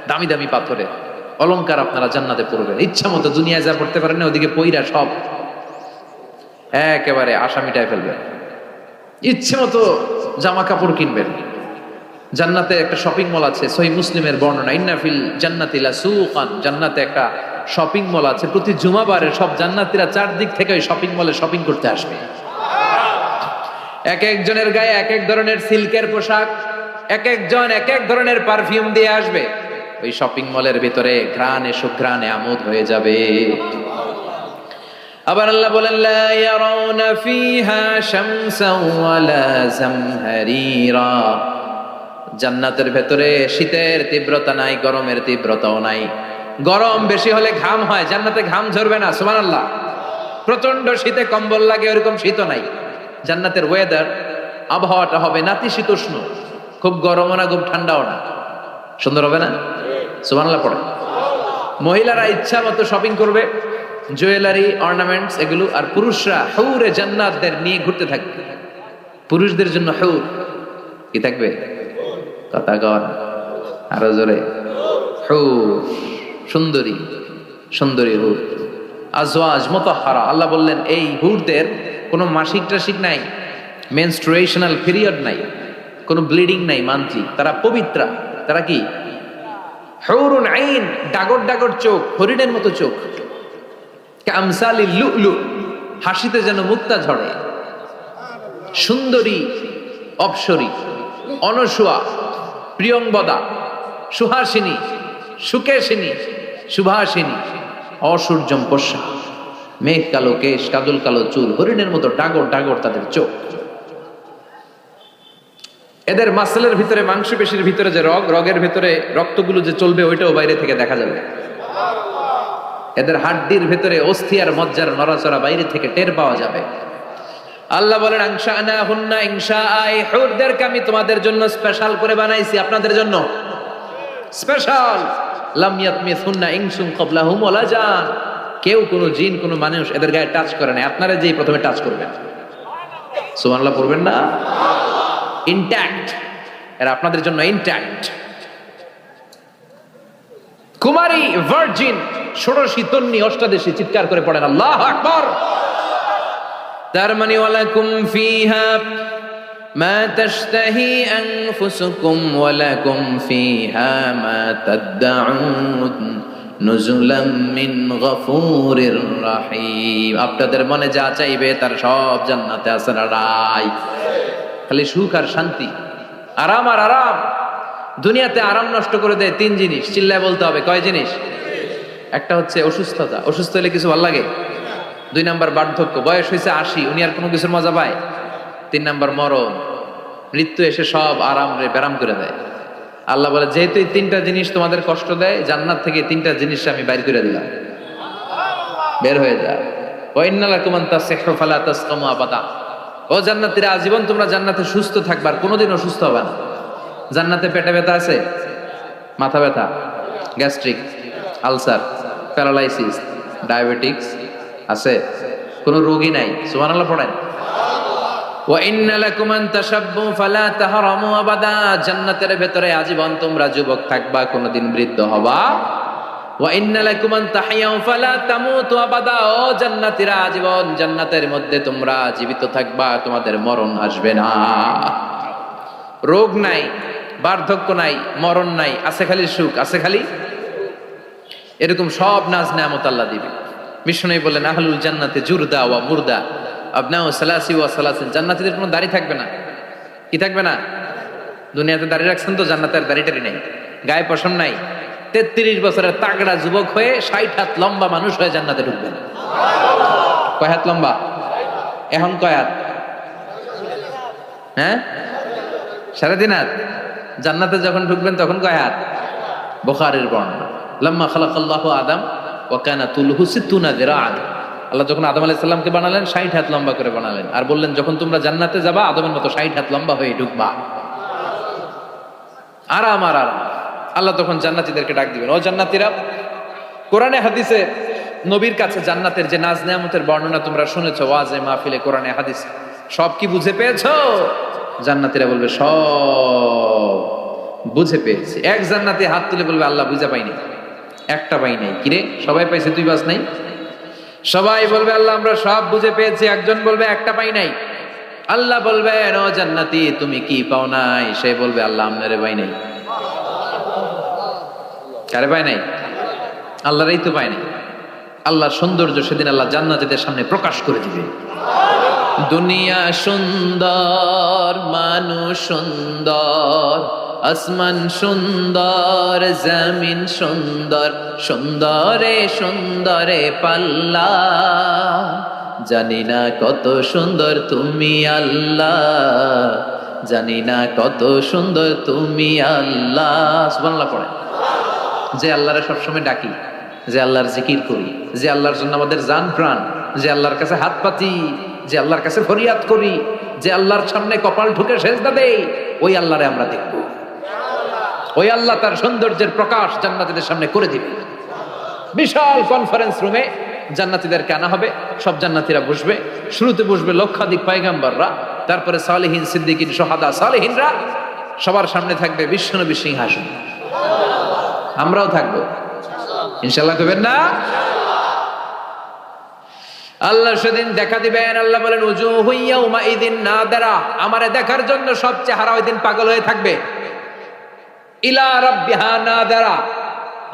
দামি দামি পাথরের অলংকার আপনারা জান্নাতে পড়বেন। ইচ্ছা মতো দুনিয়ায় যা পড়তে পারেন না, ওদিকে পইরা সব একেবারে আশা মিটায় ফেলবেন। ইচ্ছে মতো জামা কাপড় কিনবেন। জান্নাতে একটা শপিং মল আছে, সহিহ মুসলিমের বর্ণনা, ইন্না ফিল জান্নাতি লাসুকান, জান্নাতে একটা শপিং মল আছে। প্রতি জুমাবারে সব জান্নাতীরা চারদিক থেকে ওই শপিং মলে শপিং করতে আসবে। এক একজনের গায়ে এক এক ধরনের সিল্কের পোশাক, এক একজন এক এক ধরনের পারফিউম দিয়ে আসবে। ওই শপিং মলের ভিতরে ঘ্রাণে সুঘ্রাণে আমোদ হয়ে যাবে। আবার আল্লাহ বলেন, লা ইয়ারাউনা ফিহা শামসান ওয়ালা জামহারিরা, জান্নাতের ভেতরে শীতের তীব্রতা নাই, গরমের তীব্রতাও নাই। গরম বেশি হলে ঘাম হয়, জান্নাতে ঘাম ঝরবে না। সুবহানাল্লাহ। প্রচন্ড শীতে কম্বল লাগে, ওরকম শীতও নাই। জান্নাতের ওয়েদার, আবহাওয়াটা হবে নাতিশীতোষ্ণ, খুব গরমও না খুব ঠান্ডাও না। সুন্দর হবে না? সুবহানাল্লাহ পড়ে। মহিলারা ইচ্ছা মতো শপিং করবে, জুয়েলারি, অর্নামেন্টস এগুলো। আর পুরুষরা হুরে জান্নাতদের নিয়ে ঘুরতে থাকবে। পুরুষদের জন্য হুর কি থাকবে? কথা কন আরো জোরে। হুর, সুন্দরী, সুন্দরী হুর। আজওয়াজ মুতাহহারা। আল্লাহ বললেন এই হুরদের কোনো মাসিক টাসিক নাই, মেনস্ট্রুয়েশনাল পিরিয়ড নাই, কোনো ব্লিডিং নাই মান্থলি, তারা পবিত্রা। তারা কি? হুরুন আইন, ডাগর ডাগর চোখ, হরিণের মতো চোখ। কামসালিল লুলু, হাসিতে যেন মুক্তা ঝরে। সুন্দরী, অপ্সরী, অনসুয়া, প্রিয়ংবদা, সুহাসিনী, সুকেশিনী, সুভাষিনী, অসূর্যম পোষা, মেঘ কালো কেশ, কাজল কালো চুল, হরিণের মতো ডাগর ডাগর তাদের চোখ। এদের মাসলের ভিতরে, মাংসপেশির ভিতরে যে রগের ভিতরে রক্তগুলো যে চলবে ওইটাও বাইরে থেকে দেখা যাবে। এদের হাড্ডির ভিতরে অস্থি আর মজ্জার নড়াচড়া বাইরে থেকে টের পাওয়া যাবে। আল্লাহ বলেন আনশানাহুন্না ইনশাআ, হুরদেরকে আমি তোমাদের জন্য স্পেশাল করে বানাইছি, আপনাদের জন্য স্পেশাল। লাম ইয়াতমিসুন্না ইনসুন ক্বাবলাহুম ওয়ালা জান, কেউ কোনো জিন কোনো মানুষ এদের গায়ে টাচ করে না, আপনারা যেই প্রথমে টাচ করবেন। সুবহানাল্লাহ পড়বেন না? ইনট্যাক্ট, এরা আপনাদের জন্য ইনট্যাক্ট। কুমারী, ভার্জিন, ষোড়শী, তন্নি, অষ্টাদশী, চিৎকার করে পড়েন আল্লাহু আকবার। তার মানে ওয়ালাকুম ফিহা মা তাশতাহি আনফুসুকুম ওয়ালাকুম ফিহা মা তাদউন নুজুলাম মিন গফুরির রহিম। আপনাদের মনে যা চাইবে তার সব জান্নাতে আছে। রাই খালি সুখ আর শান্তি, আরাম আর আরাম। দুনিয়াতে আরাম নষ্ট করে দেয় তিন জিনিস, চিল্লায় বলতে হবে। কয় জিনিস? একটা হচ্ছে অসুস্থতা, অসুস্থ হলে কিছু ভালো লাগে। 2 নাম্বার বার্ধক্য, বয়স হয়েছে 80, উনি আর কোনো কিছুর মজা পায়। 3 নাম্বার মরণ, মৃত্যু এসে সব আরাম রে ব্যারাম করে দেয়। আল্লাহ বলে যেহেতু এই 3টা জিনিস তোমাদের কষ্ট দেয়, জান্নাত থেকে 3টা জিনিস আমি বাইর করে দিলাম, বের হয়ে যা। ওয়া ইন্না লাকুম আন তাসিহু ফালা তাসকামু আবাদা। ও জান্নাতীরা, আজীবন তোমরা জান্নাতে সুস্থ থাকবা, কোনোদিন অসুস্থ হবে না। জান্নাতে পেটে ব্যথা আছে, মাথা ব্যথা, গ্যাস্ট্রিক, আলসার, প্যারালাইসিস, ডায়াবেটিক্স আছে? কোনো রোগী নাই। সুবহানাল্লাহ পড়েন। ওয়া ইন্না লাকুম আন তাশাব্বু ফালা তাহরামু আবাদা। জান্নাতের ভেতরে আজীবন তোমরা যুবক থাকবা, কোনোদিন বৃদ্ধ হবা। ওয়া ইন্না লাকুম আন তাহইয়াউ ফালা তামুতু আবাদা। ও জান্নাতীরা, আজীবন জান্নাতের মধ্যে তোমরা জীবিত থাকবা, তোমাদের মরণ আসবে না। রোগ নাই, বার্ধক্য নাই, মরণ নাই, আছে খালি সুখ, আছে খালি এরকম সব নাজ নেয়ামত আল্লাহ দিবে। বিষ্ণু বললেন আহলুল জান্নাতে জুরদা ওয়া মুরদা আবনাউ সালাসি ওয়া সালাসিন। জান্নাতীদের কোনো দাড়ি থাকবে না। কি থাকবে না? দুনিয়াতে দাড়ি রাখছেন তো, জান্নাতের দাড়িটারি নেই, গায়ে পশম নাই। 33 বছরের তাগড়া যুবক হয়ে 60 হাত লম্বা মানুষ হয়ে জান্নাতে ঢুকবেন। কয় হাত লম্বা? এখন কয় হাত? হ্যাঁ, 3.5 হাত। জান্নাতে যখন ঢুকবেন তখন কয় হাত? বুখারীর বর্ণনা, লাম্মা খালাকাল্লাহু আদম ওয়া কানা তুলহু 60 যিরাআন। আল্লাহ যখন আদম আলাইহিস সালামকে বানালেন 60 হাত লম্বা করে বানালেন, আর বললেন যখন তোমরা জান্নাতে যাবা আদমের মতো 60 হাত লম্বা হয়ে ঢুকবা। আরাম আর আরাম। আল্লাহ তখন জান্নাতীদেরকে ডাক দিবেন, ও জান্নাতীরা, কোরআনে হাদিসে নবীর কাছে জান্নাতের যে নাজ নেয়ামতের বর্ণনা তোমরা শুনেছো, ওয়াজে মাহফিলে, কোরআনে হাদিসে, সব কি বুঝে পেয়েছো? জান্নাতীরা বলবে সব বুঝে পেয়েছি। এক জান্নাতি হাত তুলে বলবে আল্লাহ বুঝা পাইনি, একটা পাই নাই। কিরে, সবাই পাইছে, তুই বাস নাই? সবাই বলবে আল্লাহ আমরা সব বুঝে পেয়েছি। একজন বলবে একটা পাই নাই। আল্লাহ বলবেন ও জান্নাতি তুমি কি পাও নাই? সে বলবে আল্লাহ আপনারে পাই নাই। কারে পাই নাই? আল্লাহরই তো পাই নাই। আল্লাহর সৌন্দর্য সেদিন আল্লাহ জান্নাতীদের সামনে প্রকাশ করে দিবে। দুনিয়া সুন্দর, মানুষ সুন্দর, আসমান সুন্দর, জমিন সুন্দর, সুন্দরে সুন্দরে পাল্লা। জানি না কত সুন্দর তুমি আল্লাহ, জানি না কত সুন্দর তুমি আল্লাহ। সুবহানাল্লাহ পড়ে। যে আল্লাহরে সবসময় ডাকি, যে আল্লাহর জিকির করি, যে আল্লাহর জন্য আমাদের জান প্রাণ, যে আল্লাহর কাছে হাত পাতি, যে আল্লাহর কাছে ফরিয়াদ করি, যে আল্লাহর সামনে কপাল ঢুকে সেজদা দেই, ওই আল্লাহরে আমরা দেখব। ওই আল্লাহ তার সৌন্দর্যের প্রকাশ জান্নাতীদের সামনে করে দিবে। বিশাল কনফারেন্স রুমে জান্নাতীদেরকে আনা হবে, সব জান্নাতীরা বসবে। শুরুতে বসবে লক্ষাধিক পয়গম্বররা, তারপরে সালেহীন, সিদ্দিকিন, শাহাদা, সালেহীনরা। সবার সামনে থাকবে বিশ্বনবী সিংহাসন। আমরাও থাকবো ইনশাআল্লাহ, কইবেন না? আল্লাহ সেদিন দেখা দিবেন। আল্লাহ বলেন উজুহু ইয়াউমাইযিন নাদিরা, আমারে দেখার জন্য সব চেহারা ওই দিন পাগল হয়ে থাকবে। ইলা রাব্বিহা নাদিরা,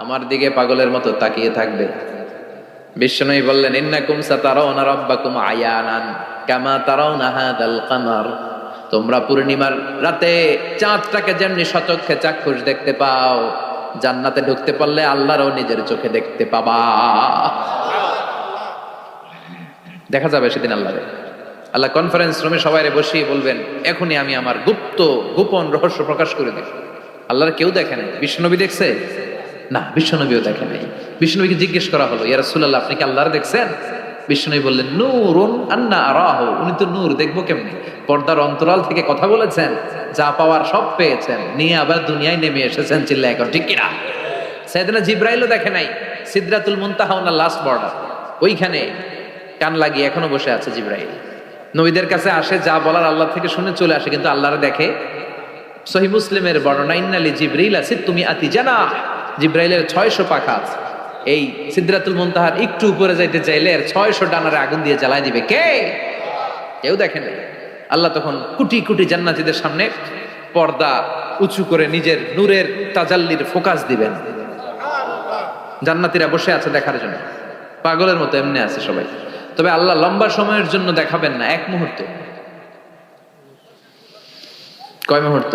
আমার দিকে পাগলের মতো তাকিয়ে থাকবে। বিশ্বনবী বললেন ইন্নাকুম সাতারাউনা রাব্বাকুম আয়ানান কামা তারাউনা হাদাল কামার, তোমরা পূর্ণিমার রাতে চাঁদটাকে যেমনি সচক্ষে চাক্ষুষ দেখতে পাও, জান্নাতে ঢুকতে পারলে আল্লাহরও নিজের চোখে দেখতে পাবা। দেখা যাবে সেদিন আল্লাহরে। আল্লাহ কনফারেন্স রুমে সবাইরে বসিয়ে বলবেন এখনই আমি আমার গোপন রহস্য প্রকাশ করে দেব। আল্লাহর কেউ দেখে নাই। বিশ্বনবী দেখছে না, বিশ্বনবীও দেখে নাই। বিশ্বনবীকে জিজ্ঞেস করা হলো ইয়া রাসূলুল্লাহ আপনি কি আল্লাহর দেখছেন? বিশ্বনবী বললেন নূরুন আন্না আরাহু, উনি তো নূর, দেখবো কেমনে? পর্দার অন্তরাল থেকে কথা বলেছেন, যা পাওয়ার সব পেয়েছেন, নিয়ে আবার দুনিয়ায় নেমে এসেছেন। চিল্লা এখন ঠিক কিনা? সাইয়েদনা জিবরাইলও দেখে নাই। সিদরাতুল মুনতাহা ওনার লাস্ট বর্ডার, ওইখানে কান লাগিয়ে এখনো বসে আছে জিবরাইল। নবীদের কাছে আসে, যা বলার আল্লাহ থেকে শুনে চলে আসে, কিন্তু আল্লাহরে দেখে। সহিহ মুসলিমের বর্ণনা ইন্নালি জিবরিল সিত্তুমি আতি জানাহ, জিবরাইলের 600 পাখা আছে। এই সিদরাতুল মুনতাহার একটু উপরে যাইতে চাইলে 600 ডানারে আগুন দিয়ে জ্বালাই দিবে কে? কেউ দেখে নাই। আল্লাহ তখন কোটি কোটি জান্নাতীদের সামনে পর্দা উঁচু করে নিজের নূরের তাজাল্লির ফোকাস দিবেন। জান্নাতীরা বসে আছে দেখার জন্য, পাগলের মতো এমনি আছে সবাই। তবে আল্লাহ লম্বা সময়ের জন্য দেখাবেন না, এক মুহূর্ত। কয় মুহূর্ত?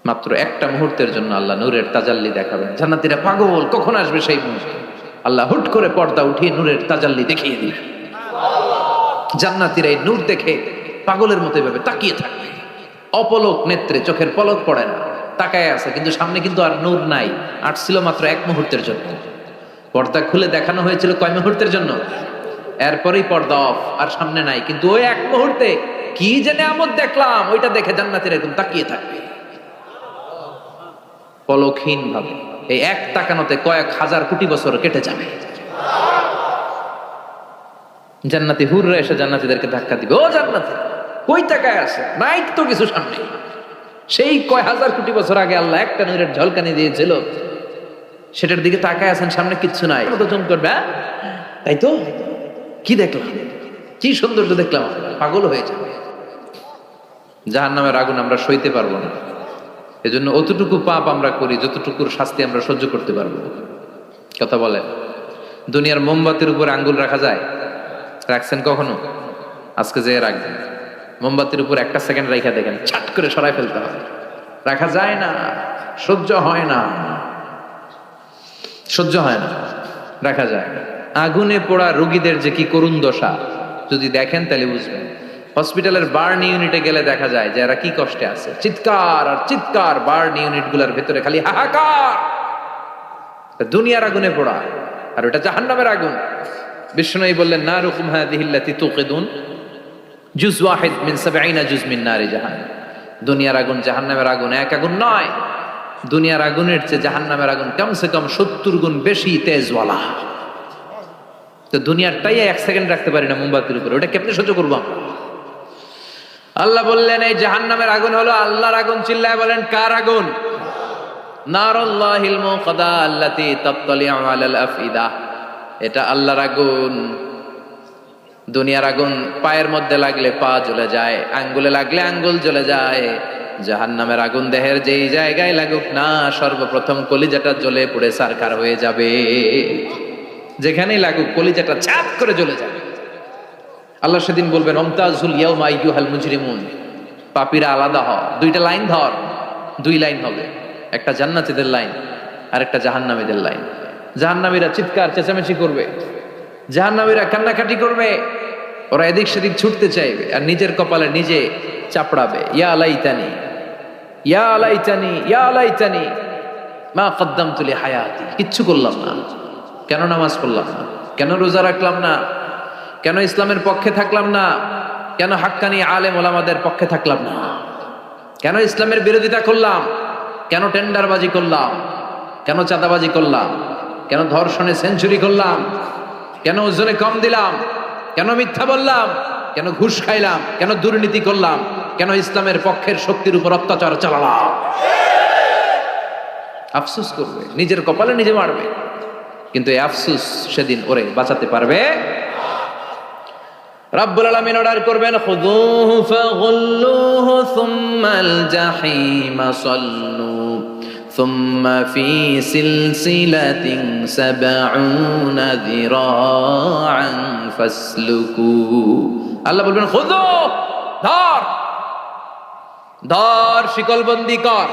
মাত্র একটা মুহূর্তের জন্য আল্লাহ নূরের তাজাল্লি দেখাবেন। জান্নাতীরা পাগল, কখন আসবে সেই মুহূর্ত। আল্লাহ হুট করে পর্দা উঠিয়ে নূরের তাজাল্লি দেখিয়ে দিলেন। জান্নাতীরা এই নূর দেখে পাগলের মতো এভাবে তাকিয়ে থাকবে, অপলক নেত্রে, চোখের পলক পড়ে না, তাকায় আছে। কিন্তু সামনে কিন্তু আর নূর নাই, আসছিল মাত্র এক মুহূর্তের জন্য। পর্দা খুলে দেখানো হয়েছিল কয় মুহূর্তের জন্য? এরপরেই পর্দা অফ, আর সামনে নাই। কিন্তু ওই এক মুহূর্তে কি যে নেয়ামত দেখলাম, ওইটা দেখে জান্নাতীরা এরকম তাকিয়ে থাকবে পলকহীন ভাবে। এই এক তাকানোতে কয়েক হাজার কোটি বছর কেটে যাবে। জান্নাতি হুররা এসে জান্নাতীদেরকে ধাক্কা দিবে, ও জান্নাতি কই তাকায় আছে, নাই তো কিছু সামনে। সেই কয় হাজার কোটি বছর আগে আল্লাহ একটা নূরের ঝলকানি দিয়েছিল, সেটার দিকে তাকায় আছেন, সামনে কিচ্ছু নাই। কতজন করবে তাই তো? কি দেখলাম, কি সৌন্দর্য দেখলাম, পাগল হয়ে যাবে। জাহান্নামের আগুন আমরা সইতে পারবো না। এজন্য অতটুকু পাপ আমরা করি যতটুকুর শাস্তি আমরা সহ্য করতে পারবো। কথা বলেন, দুনিয়ার মোমবাতির উপর আঙ্গুল রাখা যায়? রাখছেন কখনো? আজকে যে রাখবেন, মোমবাতির উপর একটা সেকেন্ড রাখা দেখেন, ছাট করে সরাই ফেলতে হবে। রাখা যায় না, সহ্য হয় না, সহ্য হয় না, রাখা যায় না। আগুনে পোড়া রোগীদের যে কি করুণ দশা যদি দেখেন তাহলে বুঝবেন। হসপিটালের বার্ন ইউনিটে গেলে দেখা যায় যে এরা কি কষ্টে আছে, চিৎকার আর চিৎকার। বার্ন ইউনিট গুলার ভেতরে খালি হাহাকার। দুনিয়ার আগুনে পোড়া, আর ওটা জাহান্নামের আগুন। বিষ্ণু বললেন নারুকুম হাযিহিল্লাতী তুকিদুন জুজ ওয়াহিদ মিন ৭০ জুজ মিন নারি জাহান্নাম। দুনিয়ার আগুন জাহান্নামের আগুন এক আগুন নয়। দুনিয়ার আগুনের চেয়ে জাহান্নামের আগুন কমসে কম ৭০ গুণ বেশি তেজওয়ালা। তো দুনিয়ারটাই এক সেকেন্ড রাখতে পারি না মোমবাতির উপরে, ওটা কেমনে সহ্য করবো? আল্লাহ বললেন এই জাহান্নামের আগুন হলো আল্লাহর আগুন। চিল্লায় বলেন কার আগুন? নারুল্লাহিল মুকাদা আল্লাতী তাত্তালিউ আলাল আফইদা। এটা আল্লাহর আগুন। দুনিয়ার আগুন পায়ের মধ্যে লাগলে পা জ্বলে যায়, আঙ্গুলে লাগলে আঙ্গুল জ্বলে যায়। জাহান্নামের আগুন দেহের যেই জায়গায় লাগুক না, সর্বপ্রথম কলিজাটা জ্বলে পুড়ে সারখার হয়ে যাবে। যেখানেই লাগুক কলিজাটা ছাপ করে জ্বলে যাবে। আল্লাহ সেদিন বলবেন ওমতাজুল ইয়াউমা আইয়ুহাল মুজরিমুন, পাপীরা আলাদা হ। দুইটা লাইন ধর, দুই লাইন হবে, একটা জান্নাতীদের লাইন আর একটা জাহান্নামীদের লাইন। জাহান্নামীরা চিৎকার চেঁচামেচি করবে, জাহান্নামীরা কান্নাকাটি করবে, ওরা এদিক সেদিক ছুটতে চাইবে আর নিজের কপালে নিজে চাপড়াবে। ইয়া লাইতানি ইয়া লাইতানি ইয়া লাইতানি মা কদ্দামতু লি হায়াতি। কিচ্ছু করলাম না, কেন নামাজ পড়লাম না, কেন রোজা রাখলাম না, কেন ইসলামের পক্ষে থাকলাম না, কেন হাক্কানি আলেম ওলামাদের পক্ষে থাকলাম না, কেন ইসলামের বিরোধিতা করলাম, কেন টেন্ডারবাজি করলাম, কেন চাঁদাবাজি করলাম, কেন ধর্ষণে সেঞ্চুরি করলাম, কেন ওজনে কম দিলাম, কেন মিথ্যা বললাম, কেন ঘুষ খাইলাম, কেন দুর্নীতি করলাম, কেন ইসলামের পক্ষের শক্তির উপর অত্যাচার চালালাম। আফসোস করবে, নিজের কপালে নিজে মারবে। কিন্তু এই আফসুস সেদিন ওরে বাঁচাতে পারবে। রব্বুল আলামিন অর্ডার করবেন, খুযুহু ফাগুল্লুহু সুম্মাল জাহিমা সাল্লু সুম্মা ফি সিলসিলাতিন সাবউনা যিরাআন ফাসলুকু। আল্লাহ বলবেন, খুযু, ধর ধর, শিকলবন্দি কর।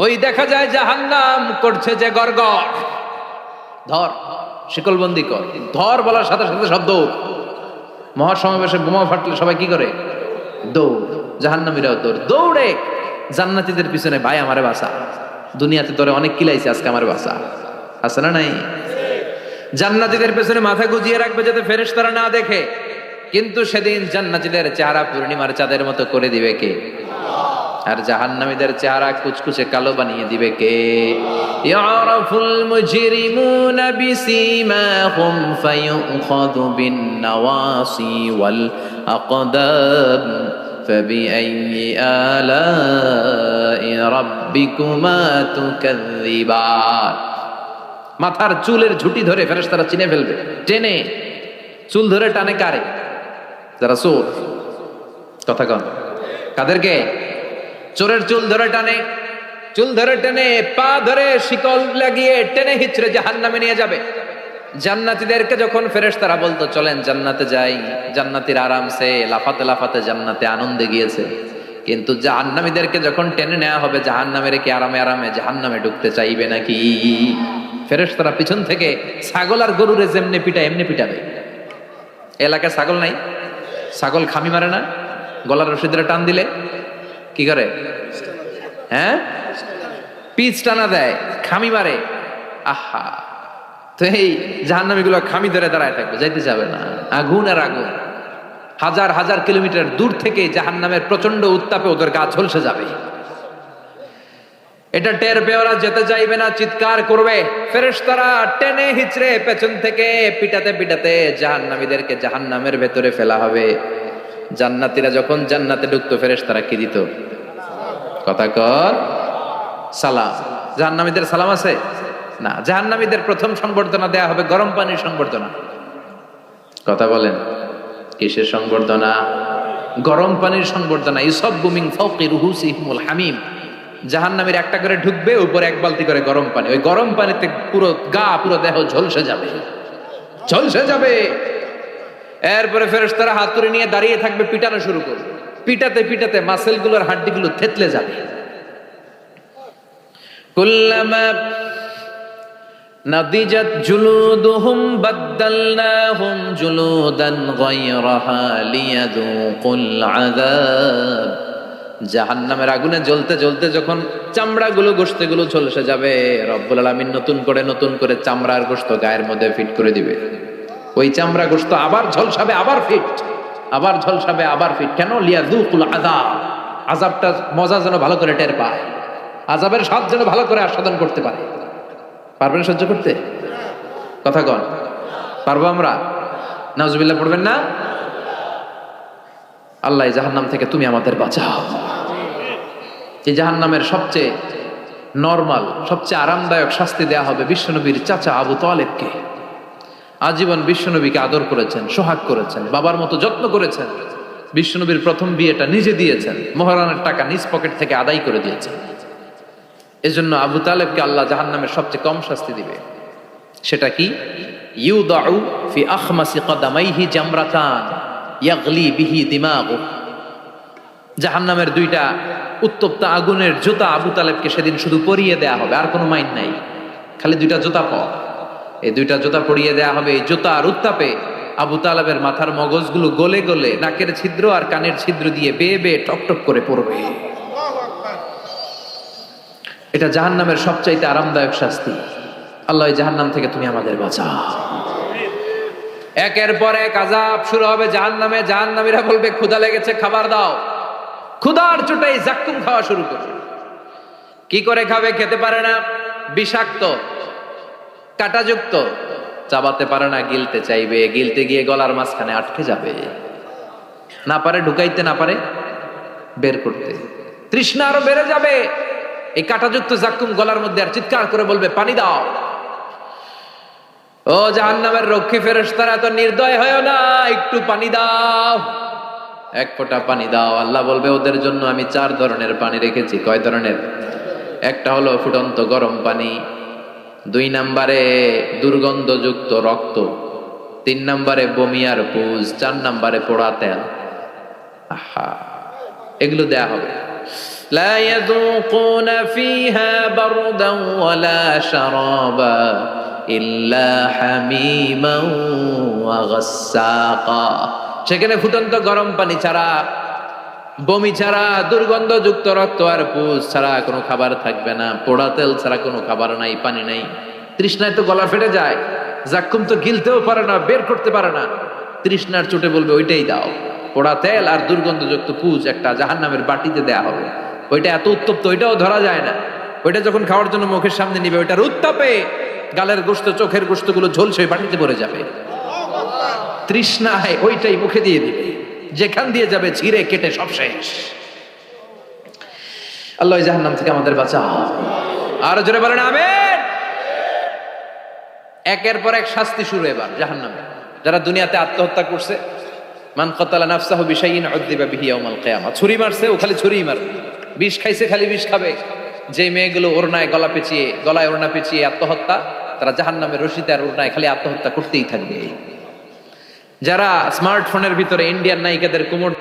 ওই দেখা যায় জাহান্নাম করছে যে গড়গড়, ধর শিকলবন্দি কর। ধর বলার সাথে সাথে সব দৌড়। মহাসমাবেশে বোমা ফাটলে সবাই কি করে? দৌড়। জাহান্নামীরাও দৌড়। দৌড়ে জান্নাতীদের পিছনে, ভাই আমারে বাঁচা, দুনিয়াতে তোরে অনেক কিলাইছে, আজকে আমারে বাঁচা। আছে না নাই? জান্নাতীদের পেছনে মাথা গুজিয়ে রাখবে যাতে ফেরেশতারা না দেখে। কিন্তু সেদিন জান্নাতীদের চেহারা পূর্ণিমার চাঁদের মতো করে দিবে কে? আর জাহান্নামীদের চেহারা কুচকুচে কালো বানিয়ে দিবে কে? ইয়ারাফুল মুজরিমুনা বিসীমাহুম ফায়ুখাযু বিন নাওয়াসি ওয়াল আকদাম ফাবিআইয়ি আলাই রাব্বিকুমা তুকাযযিবান। মাথার চুলের ঝুঁটি ধরে ফেরেশতারা চিনে ফেলবে, টেনে চুল ধরে টানে কারে? যারা চোর। কথা কন, কাদেরকে? চোরের চুল ধরে টানে, চুল ধরে টেনে, পা ধরে শিকল লাগিয়ে টেনে হিচড়ে জাহান্নামে নিয়ে যাবে। জান্নাতীদেরকে যখন ফেরেশতারা বলতো চলেন জান্নাতে যাই, জান্নাতীরা আরামসে লাফাতে লাফাতে জান্নাতে আনন্দে গিয়েছে। কিন্তু জাহান্নামীদেরকে যখন টেনে নেওয়া হবে জাহান্নামের, কি আরামে আরামে জাহান্নামে ঢুকতে চাইবে নাকি? ফেরেশতারা পিছন থেকে ছাগল আর গরুরে যেমনি পিটায় এমনি পিটাবে। এলাকায় ছাগল নাই? ছাগল খামি মারে না? গলার রশি ধরে টান দিলে কি করে? হ্যাঁ, পিচ টানা দেয়, খামি মারে। আহা, তো এই জাহান্নামীগুলো খামি ধরে দাঁড়ায় থাকবে, যাইতে যাবে না। আগুন আর আগুন, হাজার হাজার কিলোমিটার দূর থেকে জাহান্নামের প্রচন্ড উত্তাপে ওদের গা ঝলসে যাবে। এটা টের পেয়ে ওরা যেতে চাইবে না, চিৎকার করবে। ফেরেশতারা টেনে হিচড়ে পেছন থেকে পিটাতে পিটাতে জাহান্নামীদেরকে জাহান্নামের ভেতরে ফেলা হবে। জান্নাতীরা যখন জান্নাতে ঢুকতো ফেরেশতারা কি দিত? কথা কর, সালাম। জাহান্নামীদের সালাম আছে না? জাহান্নামীদের প্রথম সংবর্ধনা দেয়া হবে গরম পানির সংবর্ধনা। কথা বলেন, কিসের সংবর্ধনা? গরম পানির সংবর্ধনা। ইউসাব্বু মিন ফাওকি রুহুসিহিমুল হামিম। জাহান্নামীর একটা করে ঢুকবে, উপরে এক বালতি করে গরম পানি। ওই গরম পানিতে পুরো গা, পুরো দেহ ঝলসে যাবে, ঝলসে যাবে। এরপরে ফেরেশতারা হাতুড়ি নিয়ে দাঁড়িয়ে থাকবে, পিটানো শুরু করবে। পিটাতে পিটাতে মাসেলগুলোর হাড্ডিগুলো থেতলে যাবে। কুল্লামা নাদিজাত জুলুদুহুম বাদদালনাহুম জুলুদান গায়রাহা লিয়াযুকুল আযাব। জাহান্নামের আগুনে জ্বলতে জ্বলতে যখন চামড়াগুলো, গোশতগুলো ঝলসে যাবে, রব্বুল আলামিন নতুন করে চামড়ার গোশত গায়ের মধ্যে ফিট করে দিবে। ওই চামড়া গোশত আবার ঝলসাবে, আবার ফিট, আবার ঝলসাবে, আবার ফিট। কেন? লিয়াযুকুল আযাব। আযাবটা মজা যেন ভালো করে টের পায়, আযাবের স্বাদ যেন ভালো করে আস্বাদন করতে পারে। পারবেন সহ্য করতে? কথা কন, পারবো আমরা? নাউজুবিল্লাহ পড়বেন না? আল্লাহ জাহান্নাম থেকে তুমি আমাদের বাঁচাও। এই জাহান্নামের সবচেয়ে নরমাল, সবচেয়ে আরামদায়ক শাস্তি দেয়া হবে বিশ্বনবীর চাচা আবু তালেবকে। আজীবন বিশ্বনবীকে আদর করেছেন, সোহাগ করেছেন, বাবার মতো যত্ন করেছেন। বিশ্বনবীর প্রথম বিয়েটা নিজে দিয়েছেন, মোহরানের টাকা নিজ পকেট থেকে আদায় করে দিয়েছেন। এজন্য আবু তালেবকে আল্লাহ জাহান্নামের সবচেয়ে কম শাস্তি দিবে। সেটা কি? ইউদাউ ফি আখমাসি কদামাইহি জামরাতান ইয়াগলি বিহি দিমাগু। জাহান্নামের দুইটা উত্তপ্ত আগুনের জুতা আবু তালেবকে সেদিন শুধু পরিয়ে দেয়া হবে, আর কোনো মাইন নাই, খালি দুইটা জুতা পাওয়া। এই দুইটা জুতা পরিয়ে দেয়া হবে। এই জুতার উত্তাপে আবু তালেবের মাথার মগজগুলো গলে গলে নাকের ছিদ্র আর কানের ছিদ্র দিয়ে বেয়ে বেয়ে টকটক করে পড়বে। এটা জাহান্নামের সবচাইতে আরামদায়ক শাস্তি। আল্লাহ জাহান্নাম থেকে তুমি আমাদের বাঁচাও। একের পর এক আযাব শুরু হবে জাহান্নামে। জাহান্নামীরা বলবে ক্ষুধা লেগেছে, খাবার দাও। ক্ষুধার চোটাই জাক্কুম খাওয়া শুরু করবে। কি করে খাবে? খেতে পারে না, বিষাক্ত, কাঁটাযুক্ত, চাবাতে পারে না, গিলতে চাইবে, গিলতে গিয়ে গলার মাঝখানে আটকে যাবে, না পারে ঢুকাইতে, না পারে বের করতে। তৃষ্ণা আরো বেড়ে যাবে। এই কাঁটাযুক্ত জাক্কুম গলার মধ্যে আর চিৎকার করে বলবে পানি দাও। ও জাহান্নামের রক্ষী ফেরেশতারা, তো নির্দয় হয় না, একটু পানি দাও, এক ফোঁটা পানি দাও। আল্লাহ বলবে ওদের জন্য আমি 4 ধরনের পানি রেখেছি। কয় ধরনের? একটা হলো ফুটন্ত গরম পানি, 2 নম্বরে দুর্গন্ধযুক্ত রক্ত, 3 নম্বরে বমি আর পুজ, 4 নম্বরে পোড়া তেল। আহা, এগুলো দেয়া হবে। লা ইয়াযুকুনা ফিহা বারদান ওয়ালা শারাবা ইল্লা হামিমান ওয়া গাসসাকা। সেখানে ফুটন্ত গরম পানি ছাড়া, বমি ছাড়া, দুর্গন্ধযুক্ত রক্ত আর পুজ ছাড়া কোনো খাবার থাকবে না, পোড়া তেল ছাড়া কোনো খাবার নাই, পানি নাই। তৃষ্ণায় তো গলা ফেটে যায়, জাক্কুম তো গিলতেও পারে না, বের করতে পারে না, তৃষ্ণার চোটে বলবে ওইটাই দাও। পোড়া তেল আর দুর্গন্ধযুক্ত পুজ একটা জাহান্নামের বাটিতে দেয়া হবে। ওইটা এত উত্তপ্ত, ওইটাও ধরা যায় না। ওইটা যখন খাওয়ার জন্য মুখের সামনে নিবে, ওইটার উত্তাপে গালের গোশত, চোখের গোশতগুলো ঝলসে বাটিতে পড়ে যাবে। তৃষ্ণায় ওইটাই মুখে দিয়ে দিবে, যেখান দিয়ে যাবে ছিঁড়ে কেটে সব শেষ। আল্লাহ জাহান্নাম থেকে আমাদের বাঁচাও। আর জোরে বলেন আমিন। একের পর এক শাস্তি শুরু এবার জাহান্নামে। যারা দুনিয়াতে আত্মহত্যা করছে, মান কাতালা নাফসাহু বিশাইইন উযযিবা বিহি ইয়াওমাল কিয়ামা। ছুরি মারছে, ও খালি ছুরিই মারবে। বিষ খাইছে, খালি বিষ খাবে। যে মেয়েগুলো ওড়নায় গলায় ওড়না পেঁচিয়ে আত্মহত্যা, তারা জাহান্নামের রশিতে আর ওড়নায় খালি আত্মহত্যা করতেই থাকবে। যারা স্মার্টফোনের ভিতরে ইন্ডিয়ান নায়িকাদের কোমর